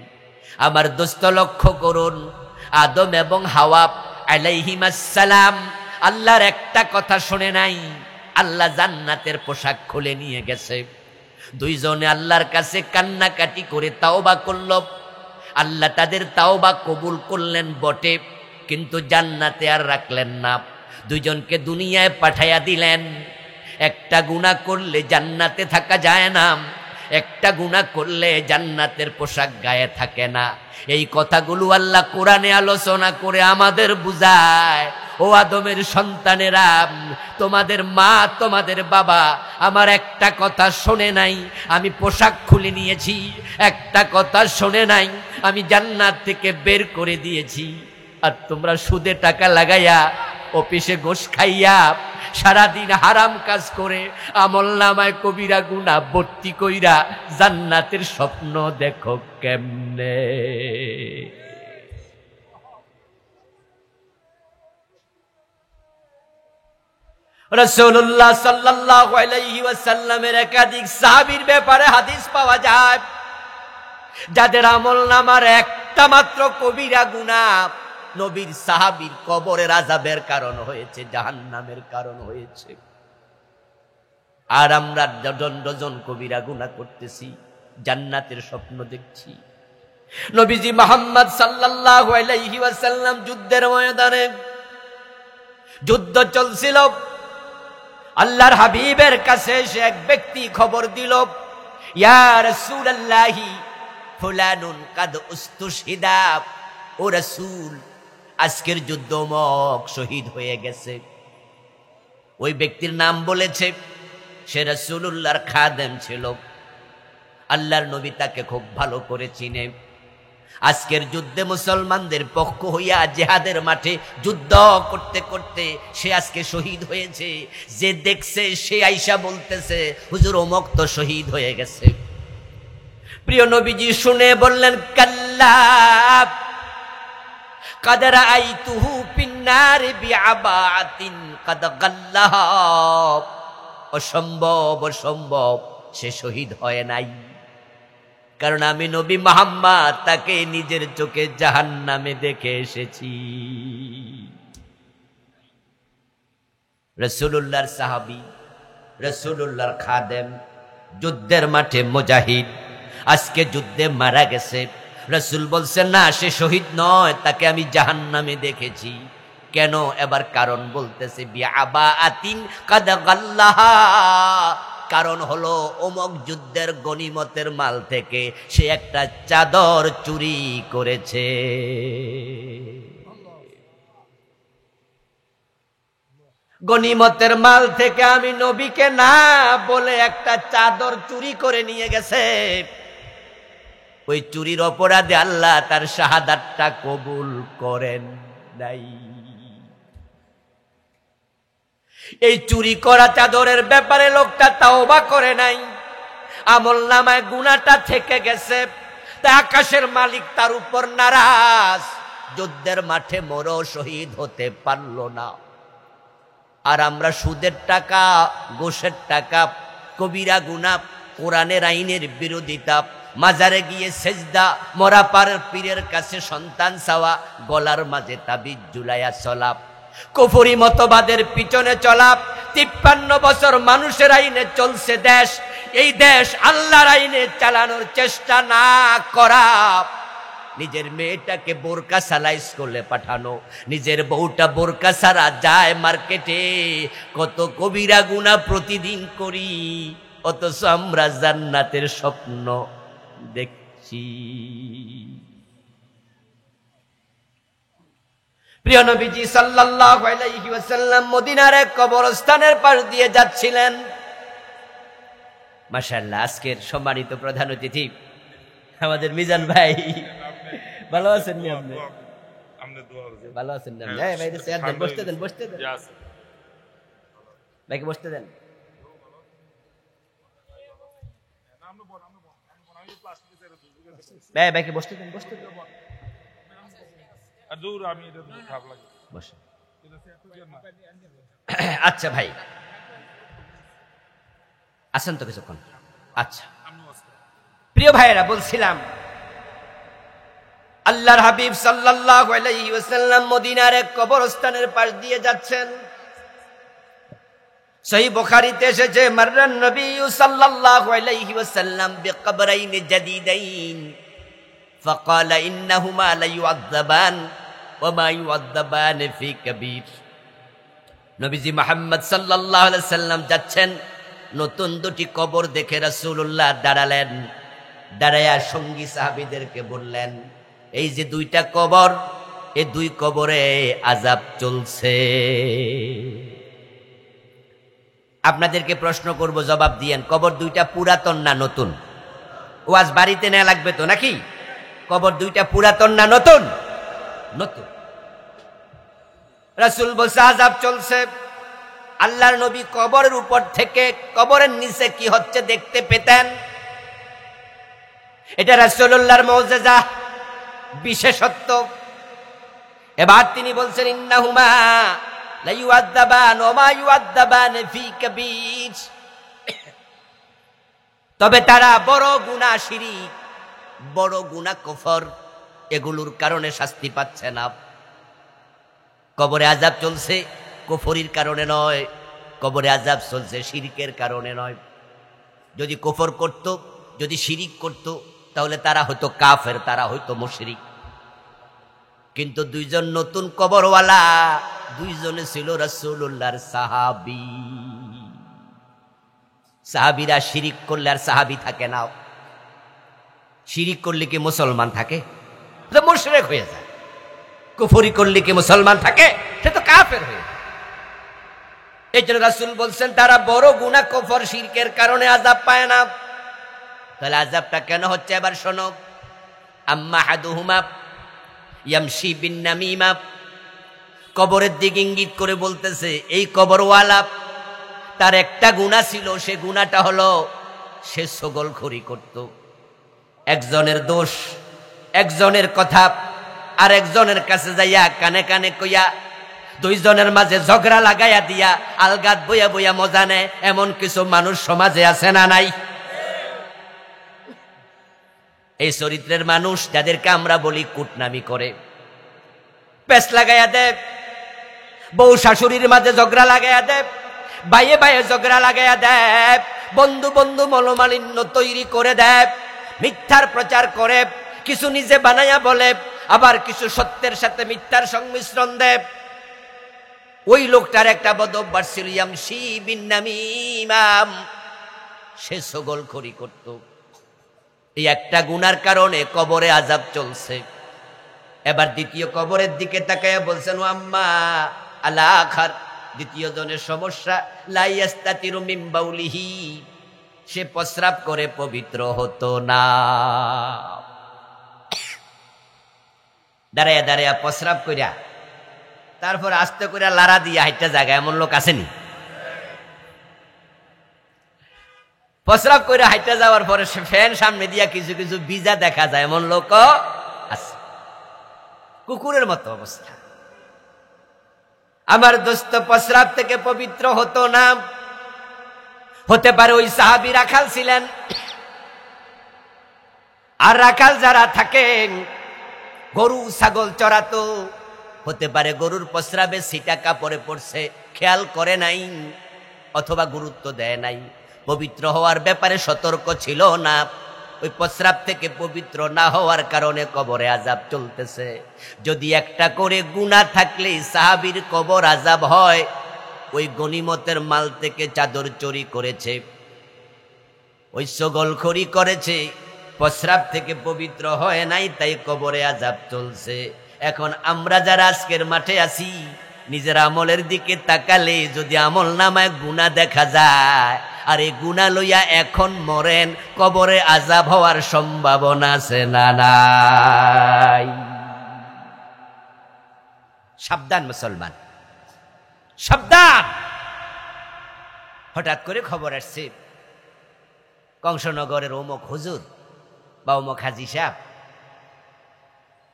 আমার দোস্ত লক্ষ্য করুন, আদম এবং হাওয়া আলাইহিমাস সালাম আল্লাহর একটা কথা শুনে নাই, আল্লাহ জান্নাতের পোশাক খুলে নিয়ে গেছে। দুইজনে আল্লাহর কাছে কান্নাকাটি করে তাওবা করল। আল্লাহ তাদের তাওবা কবুল করলেন বটে, কিন্তু জান্নাতে আর রাখলেন না, দুইজনকে দুনিয়ায় পাঠাইয়া দিলেন। একটা গুনাহ করলে জান্নাতে থাকা যায় না, একটা গুনাহ করলে জান্নাতের পোশাক গায়ে থাকে না। এই কথাগুলো আল্লাহ কোরআনে আলোচনা করে আমাদের বুঝায়, ও আদমের সন্তানেরা, তোমাদের মা তোমাদের বাবা আমার একটা কথা শোনে নাই, আমি পোশাক খুলে নিয়েছি, একটা কথা শোনে নাই, আমি জান্নাত থেকে বের করে দিয়েছি। আর তোমরা সুদে টাকা লাগাইয়া, অফিসে ঘুষ খাইয়া, সারাদিন হারাম কাজ করে আমলনামায় কবিরা গুনাহ ভর্তি কইরা জান্নাতের স্বপ্ন দেখো কেমনে। রাসূলুল্লাহ সাল্লাল্লাহু আলাইহি ওয়াসাল্লামের একাধিক সাহাবীর ব্যাপারে হাদিস পাওয়া যায়, যাদের আমলনামার একটা মাত্র কবিরা গুনাহ নবীর সাহাবীর কবরের আযাবের কারণ হয়েছে, জাহান্নামের কারণ হয়েছে। আর আমরা ডজন ডজন কবিরা গুনাহ করতেছি, জান্নাতের স্বপ্ন দেখছি। নবীজি মুহাম্মদ সাল্লাল্লাহু আলাইহি ওয়াসাল্লাম যুদ্ধের ময়দানে, যুদ্ধ চলছিল, আল্লাহর হাবিবের কাছে এসে এক ব্যক্তি খবর দিল, ইয়া রাসূলুল্লাহি ফুলানুন কাদ উস্তুশহিদা, ও রাসূল আজকের যুদ্ধ অমুক শহীদ হয়ে গেছে। ওই ব্যক্তির নাম বলেছে, সে রাসূলুল্লাহর খাদেম ছিল, আল্লাহর নবী তাকে খুব ভালো করে চিনে। আজকের যুদ্ধে মুসলমানদের পক্ষ হইয়া জিহাদের মাঠে যুদ্ধ করতে করতে সে আজকে শহীদ হয়েছে। যে দেখছে সে আইসা বলতেছে, হুজুর অমুক তো শহীদ হয়ে গেছে। প্রিয় নবীজি শুনে বললেন, কাল্লা কাদ রাআইতুহু ফিন্নারি বিআবাতিন কাদ গাল্লাহা। অসম্ভব, অসম্ভব, সে শহীদ হয় নাই। কারণ আমি নবী মুহাম্মদ তাকে নিজের চোখে জাহান্নামে দেখে এসেছি। রাসূলুল্লাহর সাহাবী, রাসূলুল্লাহর খাদেম, যুদ্ধের মাঠে মুজাহিদ, আজকে যুদ্ধে মারা গেছে। রাসূল বলছেন, না সে শহীদ নয়, তাকে আমি জাহান্নামে দেখেছি। কেন? এবার কারণ বলতেছে, বিআবাতিন কাদ গাল্লাহা। কারণ হলো অমুক যুদ্ধের গনিমতের মাল থেকে সে একটা চাদর চুরি করেছে। গনিমতের মাল থেকে আমি নবীকে না বলে একটা চাদর চুরি করে নিয়ে গেছে। ওই চুরির অপরাধে আল্লাহ তার শাহাদাতটা কবুল করেন নাই। এই চুরি করা চাদরের ব্যাপারে লোকটা তাওবা করে নাই, আমলনামায় গুনাহটা থেকে গেছে। তাই আকাশের মালিক তার উপর নারাজ। যুদ্ধের মাঠে মরো শহীদ হতে পারল না। আর আমরা সুদের টাকা, ঘুষের টাকা, কবিরা গুনাহ, কোরআনের আইনের বিরোধিতা, মাজারে গিয়ে সেজদা, মরা পারের পীরের কাছে সন্তান চাওয়া, গলার মাঝে তাবিজ ঝুলাইয়া চলা, কুফরি মতবাদের পিছনে চলা। 53 বছর মানুষের আইনে চলছে দেশ। এই দেশ আল্লাহর আইনে চালানোর চেষ্টা না করা, নিজের মেয়েটাকে বোরকা ছাড়া স্কুলে পাঠানো, নিজের বউটা বোরকা ছাড়া যায় মার্কেটে, কত কবিরা গুনাহ প্রতিদিন করি, অথচ আমরা জান্নাতের স্বপ্ন দেখছি। প্রিয় নবীজি সাল্লাল্লাহু আলাইহি ওয়াসাল্লাম মদিনার এক কবরস্থানের পাশ দিয়ে যাচ্ছিলেন। মাশাআল্লাহ, আজকের সম্মানিত প্রধান অতিথি আমাদের মিজান ভাই, ভালো আছেন নি আপনি? ভালো আছেন না? হ্যাঁ ভাই, চেয়ার দেন, বসতে দেন, বসতে দেন ভাইকে, বসতে দেন। ভাইকে বসতে দেন, বসতে দেন। আচ্ছা ভাই, আসেন তো কিছুক্ষণ। আচ্ছা প্রিয় ভাইয়েরা, বলছিলাম আল্লাহর হাবিব সাল্লাল্লাহু আলাইহি ওয়াসাল্লাম মদিনার এক কবরস্থানের পাশ দিয়ে যাচ্ছেন। সহিহ বুখারীতে এসেছে, মাররান নবী সাল্লাল্লাহু আলাইহি ওয়াসাল্লাম বিকবরাইন জাদীদাইন ফাকালা ইন্নাহুমা লা ইউআযাবান ওয়া মা ইউআযাবান ফি কাবীর। নবীজি মুহাম্মদ সাল্লাল্লাহু আলাইহি ওয়াসাল্লাম যাচ্ছেন, নতুন দুটি কবর দেখে রাসূলুল্লাহ দাঁড়ালেন। দাঁড়ায়া সঙ্গী সাহাবীদেরকে বললেন, এই যে দুইটা কবর, এই দুই কবরে আযাব চলছে। আপনাদেরকে প্রশ্ন করব, জবাব দিয়েন। কবর দুইটা পুরাতন না নতুন? ওয়াজ বাড়িতে নেওয়া লাগবে তো নাকি? কবর দুইটা পুরাতন না নতুন? নতুন। রাসূল বলছে আযাব চলছে। আল্লাহর নবী কবরের উপর থেকে কবরের নিচে কি হচ্ছে দেখতে পেতেন। এটা রাসূলুল্লাহর মুজিজা, বিশেষত্ব। এবার তিনি বলছেন, ইন্নাহুমা লা ইউআযাবান ওয়া মা ইউআযাবান ফি কাবীর। তবে তারা বড় গুনাহ শিরক, বড় গুনাহ কুফর, এগুলোর কারণে শাস্তি পাচ্ছে না। কবরে আযাব চলছে কুফরির কারণে নয়, কবরে আযাব চলছে শিরকের কারণে নয়। যদি কুফর করত, যদি শিরিক করত, তাহলে তারা হয়তো কাফের, তারা হয়তো মুশরিক। কিন্তু দুইজন নতুন কবরওয়ালা, দুইজনে ছিল রাসূলুল্লাহর সাহাবী। সাহাবীরা শিরিক করলে আর সাহাবী থাকে না। শিরিক করলে কি মুসলমান থাকে? সে মুশরিক হয়ে যায়। কুফরি করলে কি মুসলমান থাকে? সে তো কাফের হয়ে যায়। এই জন্য রাসূল বলছেন তারা বড় গুনাহ কুফর শিরকের কারণে আযাব পায় না। তাহলে আযাবটা কেন হচ্ছে এবার শোনো। আম্মা হাদুহুমা ইয়ামশি বিন নামিমা, কবরের দিকে ইঙ্গিত করে বলতেছে এই কবরওয়ালা তার একটা গুনাহ ছিল, সে গুনাহটা হলো সে ছগলখড়ি করত। একজনের দোষ, একজনের কথা আর একজনের কাছে যাইয়া কানে কানে কইয়া দুইজনের মাঝে ঝগড়া লাগাইয়া দিয়া আলগাত বইয়া বইয়া মজা নেয়, এমন কিছু মানুষ সমাজে আছে না নাই? এই চরিত্রের মানুষ যাদেরকে আমরা বলি কুটনামি করে, পেছ লাগাইয়া দেব, বউ শাশুড়ির মাঝে ঝগড়া লাগাইয়া দেব, ভাইয়ে ভাইয়ে ঝগড়া লাগাইয়া দেব, বন্ধু বন্ধু মনোমালিন্য তৈরি করে দেব, মিথ্যার প্রচার করে, কিছু নিজে বানাইয়া বলে, আবার কিছু সত্যের সাথে মিথ্যার সংমিশ্রণ দেব। ওই লোকটার একটা বদ অভ্যাস ছিল, ইয়ামশি বিন নামিমা, সে ছগলখড়ি করত। এই একটা গুনার কারণে কবরে আযাব চলছে। এবার দ্বিতীয় কবরের দিকে তাকায়া বলছেন, ও আম্মা আলা আখার, দ্বিতীয় জনের সমস্যা লা ইয়াস্তাতিরু মিন বাউলিহি, সে প্রস্রাব করে পবিত্র হতো না। দাঁড়াইয়া দাঁড়াইয়া প্রস্রাব কইরা তারপর আস্তে করে লারা দিয়া হাইটা জায়গা, এমন লোক আসেনি? প্রস্রাব করে হাইটা যাওয়ার পরে সে ফ্যান সামনে দিয়া কিছু কিছু ভিজা দেখা যায়, এমন লোক আছে। কুকুরের মতো অবস্থা। আমার দোস্ত প্রস্রাব থেকে পবিত্র হতো না। হতে পারে ওই সাহাবী রাখাল ছিলেন, আর রাখাল যারা থাকেন গরু ছাগল চড়াতো, হতে পারে গরুর প্রস্রাবে ছিটা কাপড়ে পড়ছে, খেয়াল করে নাই অথবা গুরুত্ব দেয় নাই, পবিত্র হওয়ার ব্যাপারে সতর্ক ছিল না। ওই প্রস্রাব থেকে পবিত্র না হওয়ার কারণে কবরে আযাব চলতেছে। যদি একটা করে গুনাহ থাকলে সাহাবীর কবর আযাব হয়, ওই গনিমতের মাল থেকে চাদর চুরি করেছে, ওই ছগলখড়ি করেছে, প্রস্রাব থেকে পবিত্র হয় নাই, তাই কবরে আযাব চলছে। এখন আমরা যারা আজকের মাঠে আছি, নিজের আমলের দিকে তাকালে যদি আমল নামায় গুনাহ দেখা যায়, আর এই গুনাহ লইয়া এখন মরেন, কবরে আযাব হওয়ার সম্ভাবনা আছে না নাই? সাবধান মুসলমান, সাবধান। হঠাৎ করে খবর আসছে কংসনগরের অমুক হুজুর বা অমুক হাজি সাহেব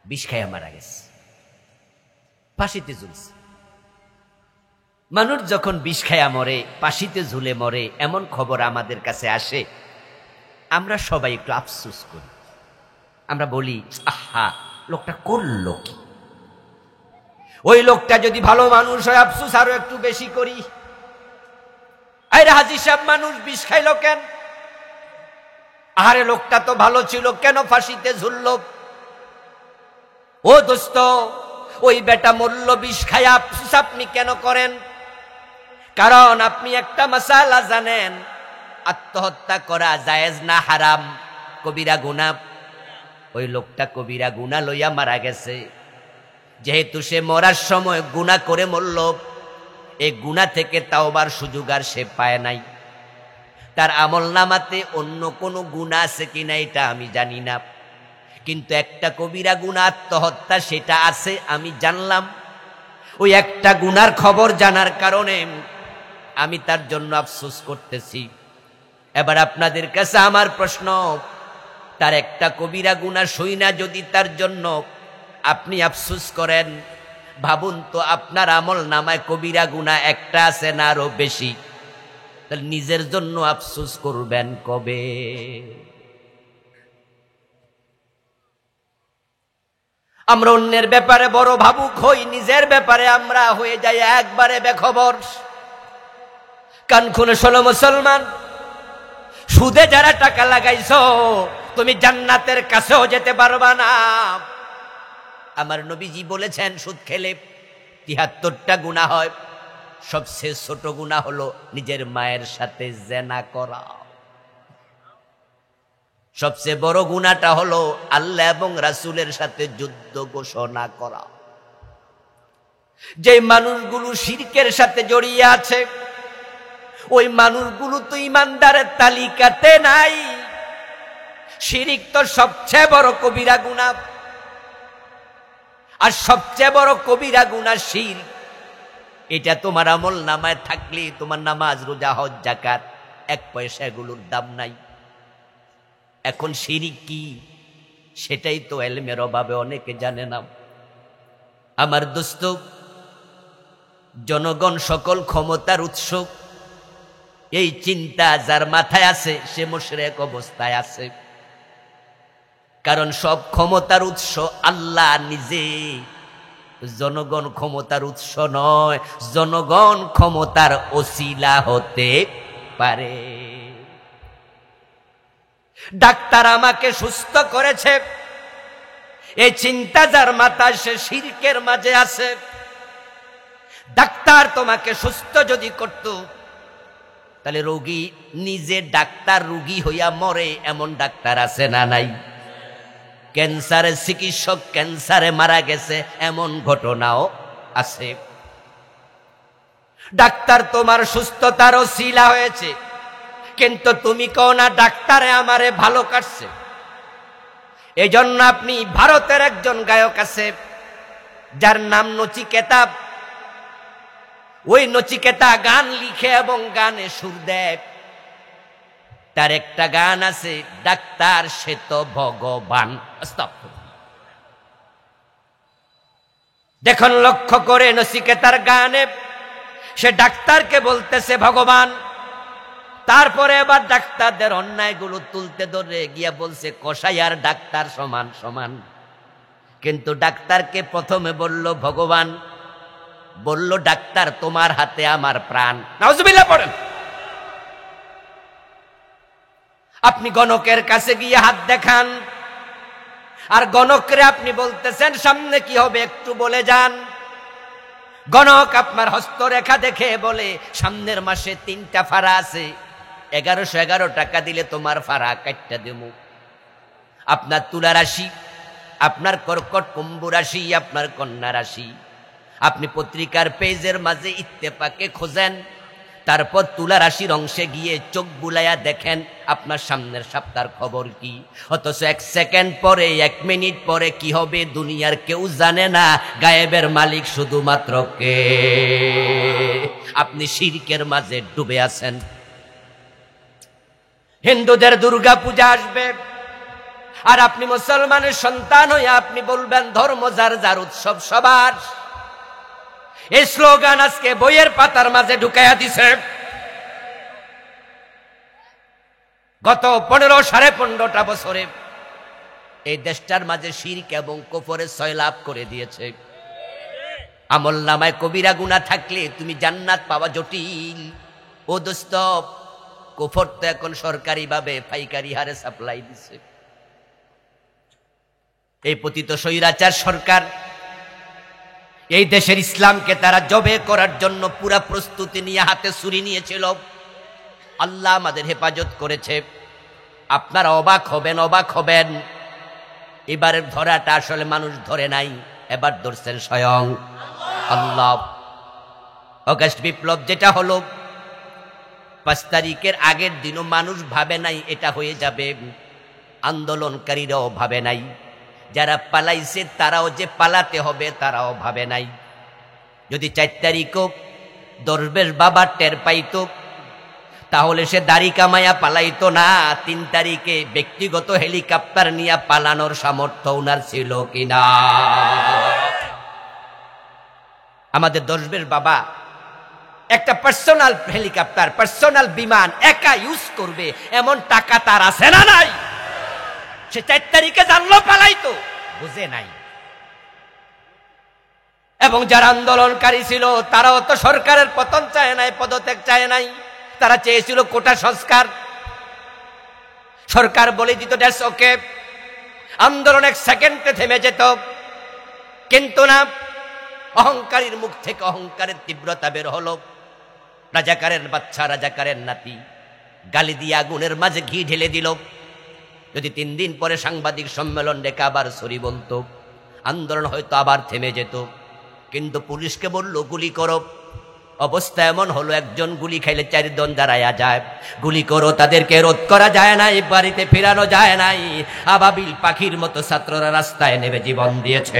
বিষ খাইয়া মারা গেছে, ফাঁসিতে ঝুলছে। মানুষ যখন বিষ খাইয়া মরে, ফাঁসিতে ঝুলে মরে, এমন খবর আমাদের কাছে আসে, আমরা সবাই একটু আফসোস করি। আমরা বলি, আহা, লোকটা করলো কি? ওই লোকটা যদি ভালো মানুষ হয় আফসোস আরো একটু বেশি করি। আরে হাজি সাহেব মানুষ বিষ খাইলো কেন? আরে লোকটা তো ভালো ছিল, কেন ফাঁসিতে ঝুললো? ও দোস্ত, ওই বেটা মরল বিষ খায়া, আফসোস আপনি কেন করেন? কারণ আপনি একটা মাসালা জানেন, আত্মহত্যা করা জায়েজ না হারাম, কবিরা গুনাহ। ওই লোকটা কবিরা গুনাহ লইয়া মারা গেছে। যেহেতু সে মরার সময় গুনাহ করে মরল, এই গুনাহ থেকে তাওবার সুযোগ আর সে পায় নাই। তার আমল নামাতে অন্য কোনো গুনাহ আছে কিনা এটা আমি জানি না, কিন্তু একটা কবিরা গুনাহ আত্মহত্যা সেটা আছে আমি জানলাম। ওই একটা গুনার খবর জানার কারণে আমি তার জন্য আফসোস করতেছি। এবার আপনাদের কাছে আমার প্রশ্ন, তার একটা কবিরা গুনাহ শুইনা যদি তার জন্য আপনি আফসোস করেন, ভাবুন তো আপনার আমল নামায় কবিরা গুনাহ একটা আছে না আরো বেশি? তাহলে নিজের জন্য আফসোস করবেন কবে? আমরা অন্যের ব্যাপারে বড় ভাবুক হই, নিজের ব্যাপারে আমরা হয়ে যাই একবারে বেখবর। কান খুলে শোনো মুসলমান, সুদে যারা টাকা লাগাইছো, তুমি জান্নাতের কাছেও যেতে পারবা না। আমার নবীজি বলেছেন, সুদ খেলে ৭৩টা গুনাহ হয়, সবচেয়ে ছোট গুনাহ হলো নিজের মায়ের সাথে জেনা করা। সবচেয়ে বড় গুনাহটা হলো আল্লাহ এবং রাসূলের সাথে যুদ্ধ ঘোষণা করা। যে মানুষগুলো শিরকের সাথে জড়িয়ে আছে, ওই মানুষগুলো তো ইমানদারের তালিকাতে নাই। শিরিক তো সবচেয়ে বড় কবিরা গুনাহ, আর সবচেয়ে বড় কবিরা গুনাহ শিরক। এটা তোমার আমল নামায় থাকলে তোমার নামাজ, রোজা, হজ, যাকাত 1 পয়সা এগুলোর দাম নাই। এখন শিরিক কি সেটাই তো ইলমের অভাবে অনেকে জানে না। আমার দোস্ত, জনগণ সকল ক্ষমতার উৎস, এই চিন্তা যার মাথায় আছে সে মুশরিক অবস্থায় আছে। কারণ সব ক্ষমতার উৎস আল্লাহ নিজে, জনগণ ক্ষমতার উৎস নয়, জনগণ ক্ষমতার ওসিলা হতে পারে। ডাক্তার আমাকে সুস্থ করেছে, এই চিন্তা যার মাথায় সে শিরকের মাঝে আছে। ডাক্তার তোমাকে সুস্থ যদি করত, তাহলে রোগী নিজে ডাক্তার রোগী হইয়া মরে, এমন ডাক্তার আছে না নাই? ক্যান্সারের চিকিৎসক ক্যান্সারে মারা গেছে, এমন ঘটনাও আছে। ডাক্তার তোমার সুস্থতার ওসিলা হয়েছে, কিন্তু তুমি কও না ডাক্তারে আমারে ভালো কাটছে। এজন্য আপনি, ভারতের একজন গায়ক আছে যার নাম নচিকেতা, ওই নচিকেতা গান লিখে এবং গানে সুর দেয়। তার একটা গান আছে, ডাক্তার সে তো ভগবান। দেখুন লক্ষ্য করে নচিকেতার গানে সে ডাক্তারকে বলতেছে ভগবান, তারপরে আবার ডাক্তারদের অন্যায়গুলো তুলতে ধরে গিয়া বলছে কসাই আর ডাক্তার সমান সমান। কিন্তু ডাক্তারকে প্রথমে বলল ভগবান, বলল ডাক্তার তোমার হাতে আমার প্রাণ। নাউজুবিল্লাহ পড়েন। আপনি গণকের কাছে গিয়ে হাত দেখান, আর গণকরে আপনি বলতেছেন সামনে কি হবে একটু বলে যান। গণক আপনার হস্তরেখা দেখে বলে সামনের মাসে 3টা ফাড়া আছে, 1111 টাকা দিলে তোমার ফাড়া কাটটা দেবো। আপনার তুলা রাশি, আপনার কর্কট কুম্ভ রাশি, আপনার কন্যা রাশি। আপনি পত্রিকার পেজের মাঝে ইত্তেফাকে খোঁজেন, তারপর তুলা রাশির অংশে গিয়ে চোখ বুলাইয়া দেখেন আপনার সামনের সপ্তাহের খবর কি। অথচ 1 সেকেন্ড পরে, 1 মিনিট পরে কি হবে দুনিয়ার কেউ জানে না, গায়েবের মালিক শুধুমাত্র কে? আপনি শিরকের মাঝে ডুবে আছেন। হিন্দুদের দুর্গা পূজা আসবে, আর আপনি মুসলমানের সন্তান হয়ে আপনি বলবেন ধর্ম যার যার, উৎসব সবার। এই স্লোগান আজকে বইয়ের পাতার মাঝে ঢুকাইয়া দিছে। গত 15-15.5 বছরে এই দেশটার মাঝে শিরক এবং কুফরে সয়লাভ করে দিয়েছে। আমল নামায় কবিরা গুনাহ থাকলে তুমি জান্নাত পাওয়া জটিল। ও দোস্ত, কুফর তো এখন সরকারি ভাবে পাইকারি হারে সাপ্লাই দিছে। এই পতিত স্বৈরাচার সরকার এই দেশের ইসলামকে তারা জবে করার জন্য পুরা প্রস্তুতি নিয়ে হাতে ছুরি নিয়েছিল। আল্লাহ আমাদের হেফাজত করেছে। আপনারা অবাক হবেন। এবারের ধরাটা আসলে মানুষ ধরে নাই, এবার ধরছেন স্বয়ং আল্লাহ। অগাস্ট বিপ্লব যেটা হলো 5 তারিখের আগের দিনও মানুষ ভাবে নাই এটা হয়ে যাবে, আন্দোলনকারীরাও ভাবে নাই, যারা পালাইছে তারাও যে পালাতে হবে তারাও ভাবে নাই। যদি 4 তারিখও দরবেশ বাবা টের পাইত, তাহলে সে দাড়ি কামাইয়া পালাইতো না। 3 তারিখে ব্যক্তিগত হেলিকপ্টার নিয়ে পালানোর সামর্থ্য উনার ছিল কিনা? আমাদের দরবেশ বাবা একটা পার্সোনাল হেলিকপ্টার, পার্সোনাল বিমান একা ইউজ করবে এমন টাকা তার আছে না নাই? সে 4 তারিখে জানলো পালাইতো, বুঝে নাই। এবং যারা আন্দোলনকারী ছিল তারাও তো সরকারের পতন চায় নাই, পদত্যাগ চায় নাই, তারা চেয়েছিল কোটা সংস্কার। সরকার বলে দিত দ্যাটস ওকে, আন্দোলন 1 সেকেন্ডে থেমে যেত। কিন্তু না, অহংকারীর মুখ থেকে অহংকারের তীব্রতা বের হলো। রাজাকারের বাচ্চা, রাজাকারের নাতি গালি দিয়ে আগুনের মাঝে ঘি ঢেলে দিল। যদি 3 দিন পরে সাংবাদিক সম্মেলন ডেকে আবার সরি বলতো, আন্দোলন হয়তো আবার থেমে যেত। কিন্তু পুলিশকে বলল গুলি করো। অবস্থা এমন হলো, একজন গুলি খাইলে 4 জন দাঁড়ায়া যায়। গুলি করো, তাদেরকে রোধ করা যায় নাই, বাড়িতে ফেরানো যায় নাই। আবাবিল পাখির মতো ছাত্ররা রাস্তায় নেমে জীবন দিয়েছে।